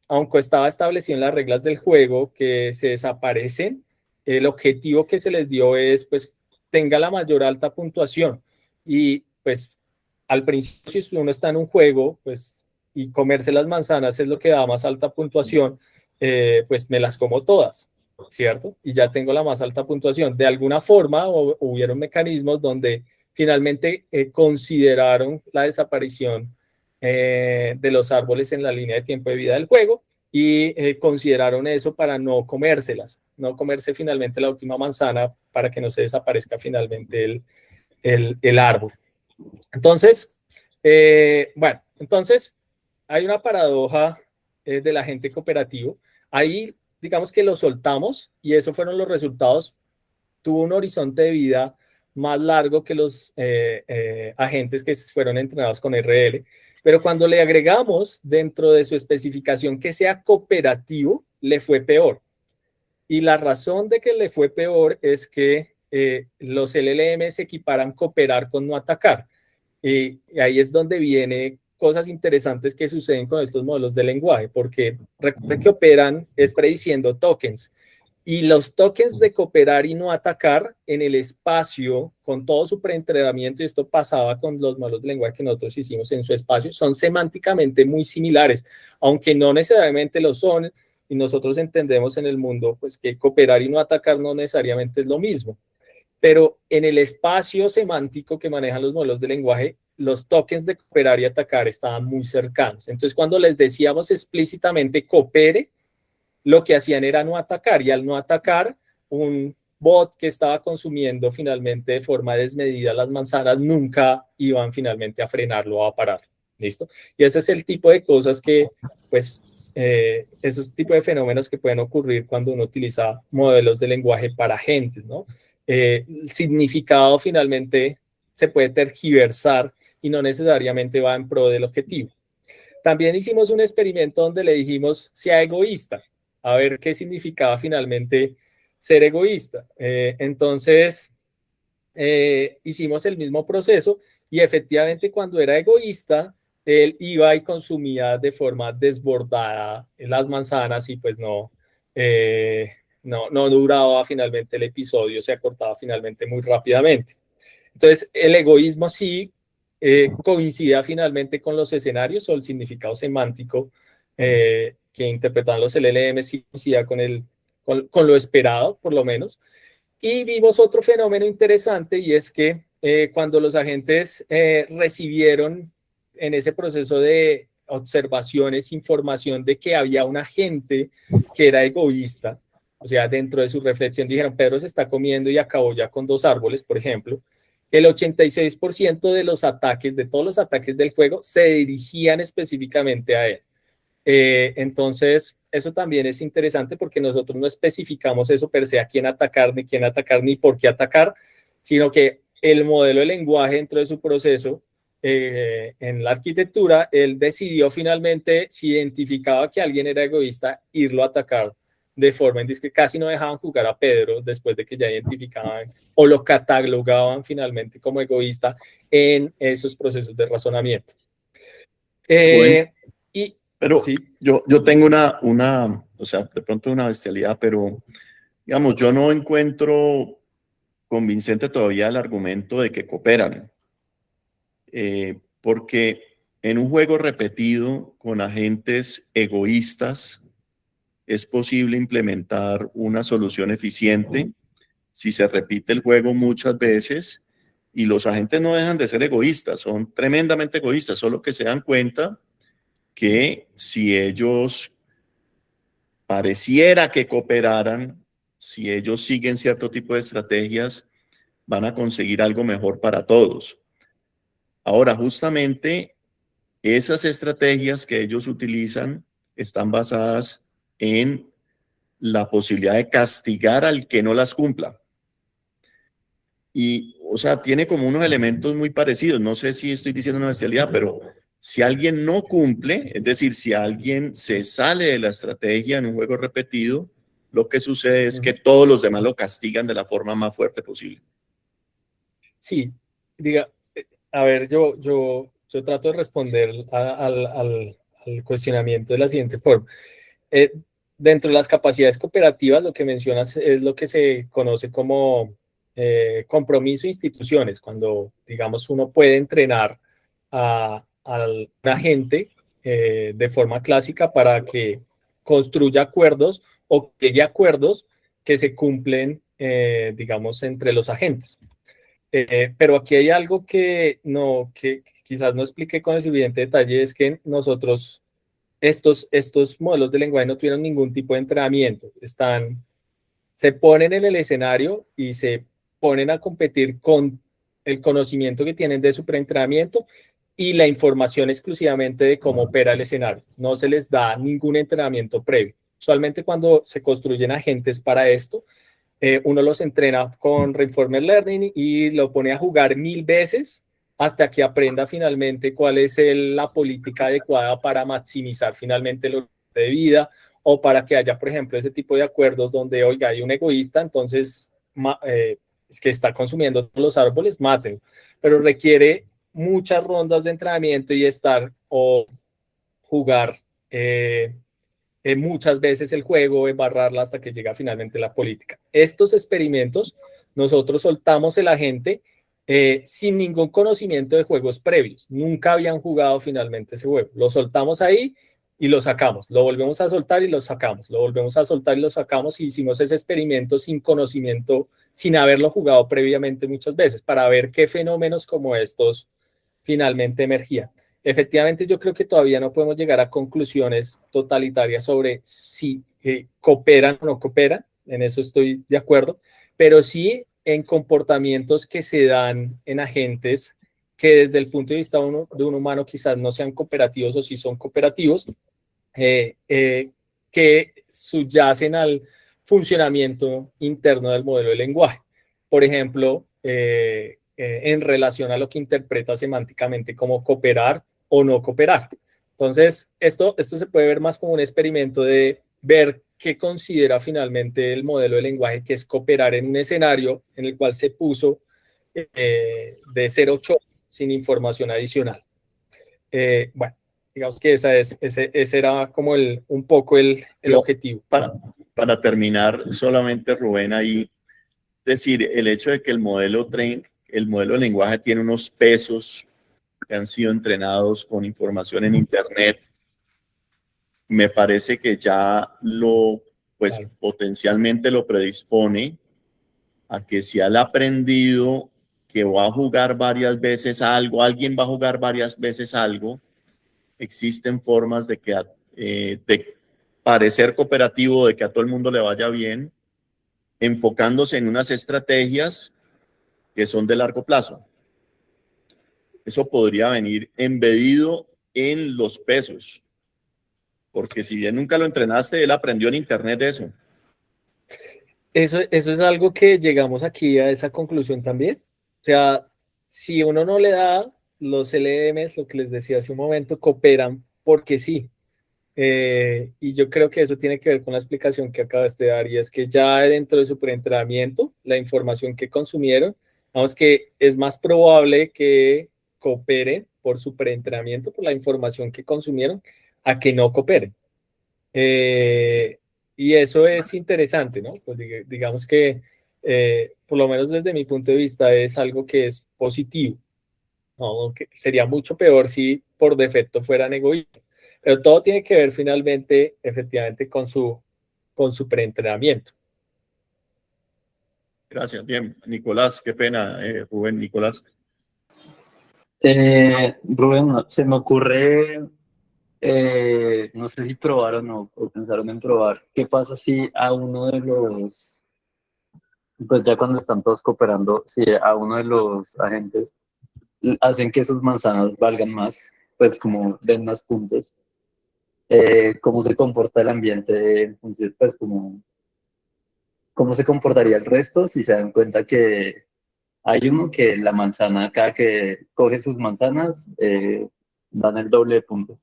Aunque estaba establecido en las reglas del juego que se desaparecen, el objetivo que se les dio es, pues, tenga la mayor alta puntuación. Y, pues, al principio, si uno está en un juego, pues, y comerse las manzanas es lo que da más alta puntuación, pues me las como todas, ¿cierto? Y ya tengo la más alta puntuación. De alguna forma, hubieron mecanismos donde finalmente consideraron la desaparición de los árboles en la línea de tiempo de vida del juego y consideraron eso para no comérselas, no comerse finalmente la última manzana para que no se desaparezca finalmente el árbol. Entonces, bueno, entonces hay una paradoja del agente cooperativo. Ahí, digamos que lo soltamos y esos fueron los resultados. Tuvo un horizonte de vida más largo que los agentes que fueron entrenados con RL. Pero cuando le agregamos dentro de su especificación que sea cooperativo, le fue peor. Y la razón de que le fue peor es que los LLM se equiparan cooperar con no atacar. Y ahí es donde viene cosas interesantes que suceden con estos modelos de lenguaje, porque recuerden que operan es prediciendo tokens. Y los tokens de cooperar y no atacar en el espacio, con todo su preentrenamiento, y esto pasaba con los modelos de lenguaje que nosotros hicimos en su espacio, son semánticamente muy similares, aunque no necesariamente lo son, y nosotros entendemos en el mundo pues, que cooperar y no atacar no necesariamente es lo mismo. Pero en el espacio semántico que manejan los modelos de lenguaje, los tokens de cooperar y atacar estaban muy cercanos. Entonces, cuando les decíamos explícitamente coopere, lo que hacían era no atacar, y al no atacar, un bot que estaba consumiendo finalmente de forma desmedida las manzanas nunca iban finalmente a frenarlo o a parar. ¿Listo? Y ese es el tipo de cosas que, pues, esos tipos de fenómenos que pueden ocurrir cuando uno utiliza modelos de lenguaje para agentes, ¿no? El significado finalmente se puede tergiversar y no necesariamente va en pro del objetivo. También hicimos un experimento donde le dijimos sea egoísta, a ver qué significaba finalmente ser egoísta. Entonces, hicimos el mismo proceso y efectivamente cuando era egoísta, él iba y consumía de forma desbordada las manzanas y pues no duraba finalmente el episodio, se acortaba finalmente muy rápidamente. Entonces, el egoísmo sí coincide finalmente con los escenarios o el significado semántico que interpretan los LLM, sí coincide con lo esperado, por lo menos. Y vimos otro fenómeno interesante y es que cuando los agentes recibieron en ese proceso de observaciones información de que había un agente que era egoísta, o sea, dentro de su reflexión dijeron, Pedro se está comiendo y acabó ya con 2 árboles, por ejemplo, el 86% de los ataques, de todos los ataques del juego, se dirigían específicamente a él. Entonces, eso también es interesante porque nosotros no especificamos eso per se a quién atacar, ni por qué atacar, sino que el modelo de lenguaje dentro de su proceso en la arquitectura, él decidió finalmente, si identificaba que alguien era egoísta, irlo a atacar de forma en que casi no dejaban jugar a Pedro después de que ya identificaban o lo catalogaban finalmente como egoísta en esos procesos de razonamiento. Bueno, pero sí. yo tengo o sea, de pronto una bestialidad, pero digamos, yo no encuentro convincente todavía el argumento de que cooperan, porque en un juego repetido con agentes egoístas es posible implementar una solución eficiente si se repite el juego muchas veces y los agentes no dejan de ser egoístas, son tremendamente egoístas, solo que se dan cuenta que si ellos pareciera que cooperaran, si ellos siguen cierto tipo de estrategias, van a conseguir algo mejor para todos. Ahora, justamente esas estrategias que ellos utilizan están basadas en la posibilidad de castigar al que no las cumpla. Y, o sea, tiene como unos elementos muy parecidos. No sé si estoy diciendo una bestialidad, pero si alguien no cumple, es decir, si alguien se sale de la estrategia en un juego repetido, lo que sucede es que todos los demás lo castigan de la forma más fuerte posible. Sí, diga, a ver, yo trato de responder al cuestionamiento de la siguiente forma. Dentro de las capacidades cooperativas, lo que mencionas es lo que se conoce como compromiso de instituciones, cuando, digamos, uno puede entrenar a un agente de forma clásica para que construya acuerdos o que llegue a acuerdos que se cumplen, digamos, entre los agentes. Pero aquí hay algo que quizás no expliqué con el suficiente detalle, es que nosotros, estos modelos de lenguaje no tuvieron ningún tipo de entrenamiento, se ponen en el escenario y se ponen a competir con el conocimiento que tienen de su preentrenamiento y la información exclusivamente de cómo opera el escenario. No se les da ningún entrenamiento previo. Usualmente cuando se construyen agentes para esto, uno los entrena con Reinforcement Learning y lo pone a jugar 1000 veces hasta que aprenda finalmente cuál es la política adecuada para maximizar finalmente lo de vida o para que haya, por ejemplo, ese tipo de acuerdos donde, oiga, hay un egoísta, entonces es que está consumiendo todos los árboles, mátenlo. Pero requiere muchas rondas de entrenamiento y estar o jugar muchas veces el juego, embarrarla hasta que llega finalmente la política. Estos experimentos nosotros soltamos el agente sin ningún conocimiento de juegos previos. Nunca habían jugado finalmente ese juego. Lo soltamos ahí y lo sacamos. Lo volvemos a soltar y lo sacamos. Lo volvemos a soltar y lo sacamos. Y hicimos ese experimento sin conocimiento, sin haberlo jugado previamente muchas veces, para ver qué fenómenos como estos finalmente emergían. Efectivamente, yo creo que todavía no podemos llegar a conclusiones totalitarias sobre si cooperan o no cooperan, en eso estoy de acuerdo, pero sí en comportamientos que se dan en agentes que desde el punto de vista de un humano quizás no sean cooperativos o sí son cooperativos, que subyacen al funcionamiento interno del modelo de lenguaje. Por ejemplo, en relación a lo que interpreta semánticamente como cooperar o no cooperar. Entonces, esto se puede ver más como un experimento de ver qué considera finalmente el modelo de lenguaje, que es cooperar en un escenario en el cual se puso de 0,8 sin información adicional. Bueno, digamos que ese era como un poco el objetivo. Para terminar, solamente Rubén ahí, decir, el hecho de que el modelo de lenguaje tiene unos pesos que han sido entrenados con información en Internet, me parece que ya pues claro, potencialmente lo predispone a que si él ha aprendido que va a jugar varias veces algo, alguien va a jugar varias veces algo, existen formas de parecer cooperativo, de que a todo el mundo le vaya bien, enfocándose en unas estrategias que son de largo plazo. Eso podría venir embedido en los pesos, porque si bien nunca lo entrenaste, él aprendió en Internet eso. Eso es algo que llegamos aquí a esa conclusión también. O sea, si uno no le da los LMs, lo que les decía hace un momento, cooperan porque sí. Y yo creo que eso tiene que ver con la explicación que acabaste de dar, y es que ya dentro de su preentrenamiento, la información que consumieron, vamos que es más probable que cooperen por su preentrenamiento, por la información que consumieron, a que no cooperen. Y eso es interesante, ¿no? Pues digamos que, por lo menos desde mi punto de vista, es algo que es positivo, ¿no? Que sería mucho peor si por defecto fueran egoístas. Pero todo tiene que ver finalmente, efectivamente, con su preentrenamiento. Gracias. Bien, Nicolás, qué pena, Rubén, Nicolás. Rubén, se me ocurre, no sé si probaron o pensaron en probar, ¿qué pasa si a uno de los, pues ya cuando están todos cooperando, si a uno de los agentes hacen que sus manzanas valgan más, pues como den más puntos? ¿Cómo se comporta el ambiente? Pues como, ¿cómo se comportaría el resto si se dan cuenta que hay uno que la manzana, cada que coge sus manzanas, dan el doble de puntos?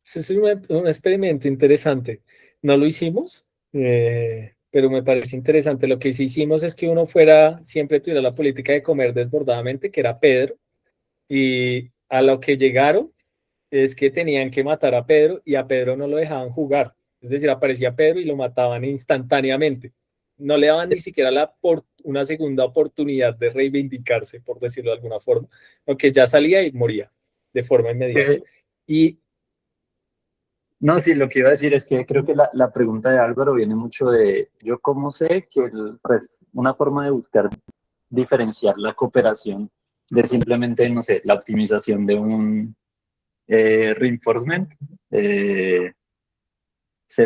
Ese es un experimento interesante. No lo hicimos, pero me parece interesante. Lo que sí hicimos es que uno siempre tuviera la política de comer desbordadamente, que era Pedro, y a lo que llegaron es que tenían que matar a Pedro y a Pedro no lo dejaban jugar. Es decir, aparecía Pedro y lo mataban instantáneamente. No le daban ni siquiera una segunda oportunidad de reivindicarse, por decirlo de alguna forma, aunque ya salía y moría de forma inmediata. Y no, sí, lo que iba a decir es que creo que la pregunta de Álvaro viene mucho de, yo cómo sé que pues, una forma de buscar diferenciar la cooperación de simplemente, no sé, la optimización de un reinforcement, se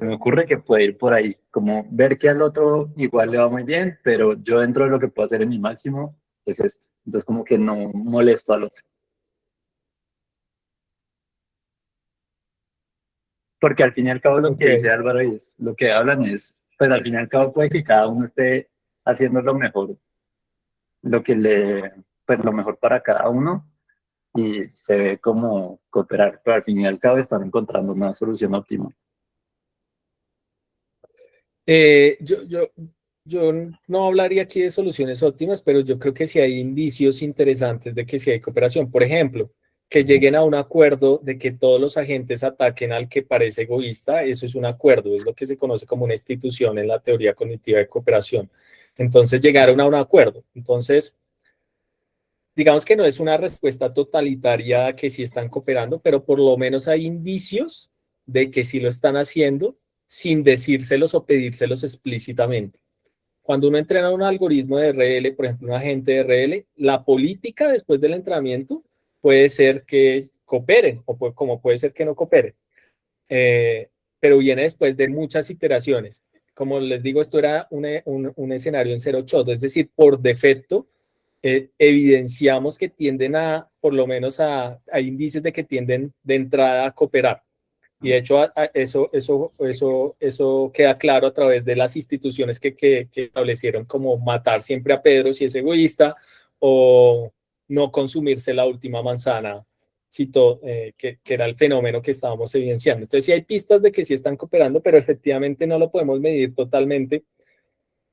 me ocurre que puede ir por ahí, como ver que al otro igual le va muy bien, pero yo dentro de lo que puedo hacer en mi máximo es esto. Entonces como que no molesto al otro. Porque al fin y al cabo lo que dice Álvaro y es lo que hablan es, pues al fin y al cabo puede que cada uno esté haciendo lo mejor, pues lo mejor para cada uno, y se ve como cooperar, pero al fin y al cabo están encontrando una solución óptima. Yo no hablaría aquí de soluciones óptimas, pero yo creo que sí hay indicios interesantes de que sí hay cooperación. Por ejemplo, que lleguen a un acuerdo de que todos los agentes ataquen al que parece egoísta, eso es un acuerdo, es lo que se conoce como una institución en la teoría cognitiva de cooperación. Entonces llegaron a un acuerdo. Entonces, digamos que no es una respuesta totalitaria que sí están cooperando, pero por lo menos hay indicios de que sí lo están haciendo sin decírselos o pedírselos explícitamente. Cuando uno entrena un algoritmo de RL, por ejemplo, un agente de RL, la política después del entrenamiento puede ser que coopere, o como puede ser que no coopere. Pero viene después de muchas iteraciones. Como les digo, esto era un escenario en zero shot, es decir, por defecto, evidenciamos que tienden por lo menos hay indicios de que tienden de entrada a cooperar. Y de hecho eso queda claro a través de las instituciones que establecieron como matar siempre a Pedro si es egoísta o no consumirse la última manzana, que era el fenómeno que estábamos evidenciando. Entonces sí hay pistas de que sí están cooperando, pero efectivamente no lo podemos medir totalmente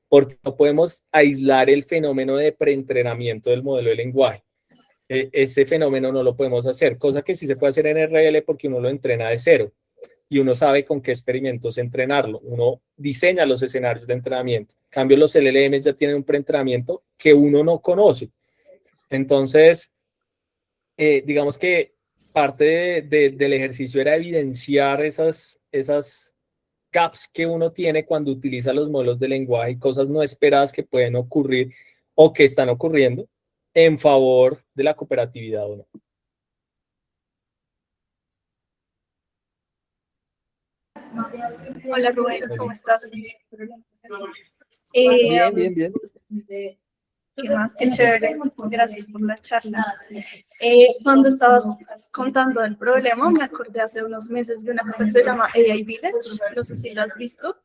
porque no podemos aislar el fenómeno de preentrenamiento del modelo de lenguaje. Ese fenómeno no lo podemos hacer, cosa que sí se puede hacer en RL porque uno lo entrena de cero y uno sabe con qué experimentos entrenarlo. Uno diseña los escenarios de entrenamiento. En cambio, los LLMs ya tienen un preentrenamiento que uno no conoce. Entonces, digamos que parte del ejercicio era evidenciar esas gaps que uno tiene cuando utiliza los modelos de lenguaje y cosas no esperadas que pueden ocurrir o que están ocurriendo en favor de la cooperatividad o no. Hola Rubén, ¿cómo estás? Bien, bien. ¿Qué más? Qué chévere. Gracias por la charla. Cuando estabas contando el problema, me acordé hace unos meses de una cosa que se llama AI Village. No sé si lo has visto,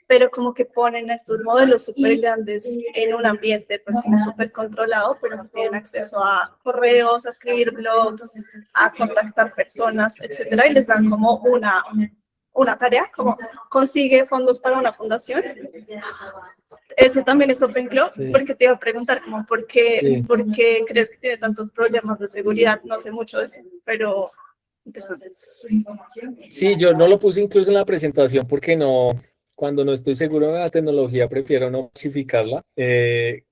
pero como que ponen a estos modelos súper grandes en un ambiente pues como súper controlado, pero no tienen acceso a correos, a escribir blogs, a contactar personas, etcétera, y les dan como una tarea, como consigue fondos para una fundación. Eso también es OpenClaw, Sí. porque te iba a preguntar como ¿por qué crees que tiene tantos problemas de seguridad? No sé mucho de eso, pero interesante. Sí, yo no lo puse incluso en la presentación porque cuando no estoy seguro de la tecnología, prefiero no masificarla. Que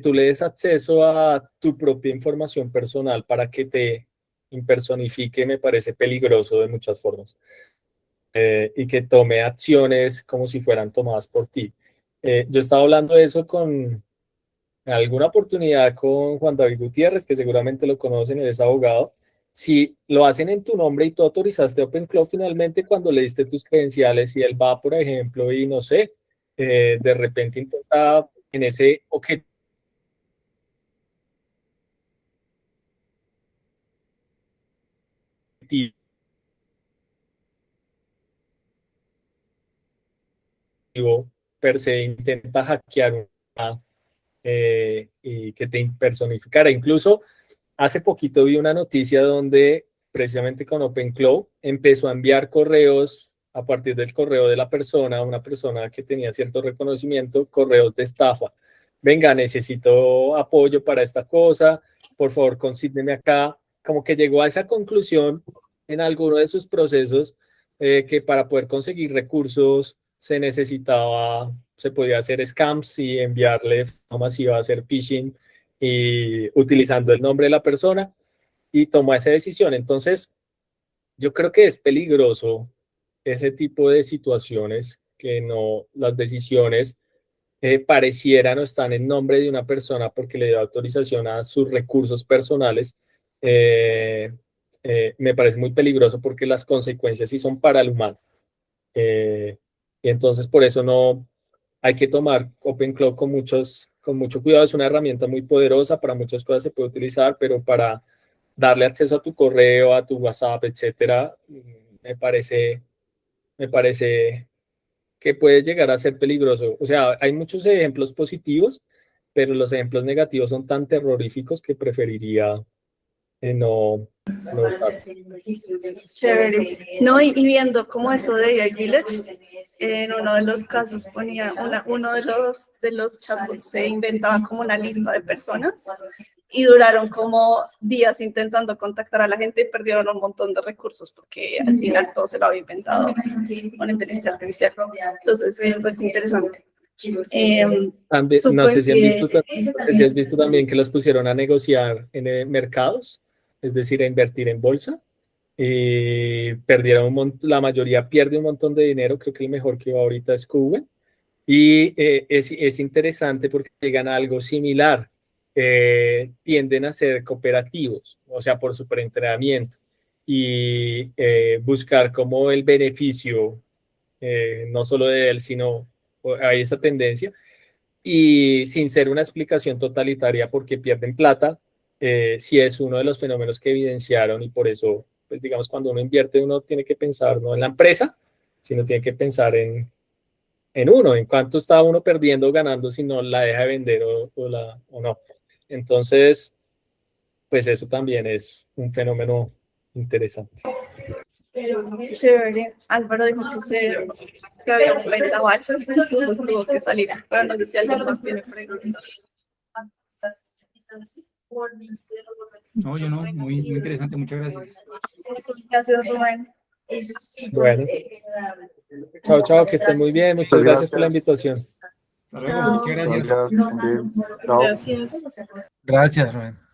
tú le des acceso a tu propia información personal para que te impersonifique me parece peligroso de muchas formas. Y que tome acciones como si fueran tomadas por ti. Yo estaba hablando de eso en alguna oportunidad con Juan David Gutiérrez, que seguramente lo conocen, él es abogado. Si lo hacen en tu nombre y tú autorizaste OpenClaw finalmente cuando le diste tus credenciales y él va, por ejemplo, y no sé, de repente intenta en ese objetivo per se, intenta hackear y que te impersonificara. Incluso hace poquito vi una noticia donde precisamente con OpenClaw empezó a enviar correos a partir del correo de la persona, una persona que tenía cierto reconocimiento, correos de estafa. Venga, necesito apoyo para esta cosa, por favor, consígneme acá. Como que llegó a esa conclusión en alguno de sus procesos que para poder conseguir recursos se podía hacer scams y enviarle de forma masiva, hacer phishing y utilizando el nombre de la persona y tomó esa decisión. Entonces, yo creo que es peligroso ese tipo de situaciones que las decisiones parecieran o están en nombre de una persona porque le dio autorización a sus recursos personales. Me parece muy peligroso porque las consecuencias sí son para el humano. Y entonces por eso no hay que tomar OpenClaw con mucho cuidado. Es una herramienta muy poderosa, para muchas cosas se puede utilizar, pero para darle acceso a tu correo, a tu WhatsApp, etcétera, me parece que puede llegar a ser peligroso. O sea, hay muchos ejemplos positivos, pero los ejemplos negativos son tan terroríficos que preferiría no usar. Chévere. No, y viendo como eso de AI Village, en uno de los casos ponía uno de los chatbots se inventaba como una lista de personas y duraron como días intentando contactar a la gente y perdieron un montón de recursos porque al final todo se lo había inventado con inteligencia artificial. Entonces, pues interesante. También, no Súper sé si bien. has visto también que los pusieron a negociar en mercados, es decir, a invertir en bolsa. Perdieron la mayoría pierde un montón de dinero, creo que el mejor que va ahorita es Kuwait. Y es interesante porque llegan a algo similar. Tienden a ser cooperativos, o sea, por su preentrenamiento y buscar como el beneficio, no solo de él, sino hay esa tendencia. Y sin ser una explicación totalitaria porque pierden plata, sí es uno de los fenómenos que evidenciaron y por eso, pues digamos, cuando uno invierte, uno tiene que pensar no en la empresa, sino tiene que pensar en uno, en cuánto está uno perdiendo o ganando si no la deja de vender o no. Entonces, pues eso también es un fenómeno interesante. Chévere. Álvaro dijo que había un vendaval, entonces tuvo que salir. Pero no sé si alguien más tiene preguntas. No, yo no, muy interesante, muchas gracias. Gracias, Rubén. Bueno, chao, que estén muy bien. Muchas gracias por la invitación. Hasta luego, muchas gracias. Gracias. Gracias, Rubén.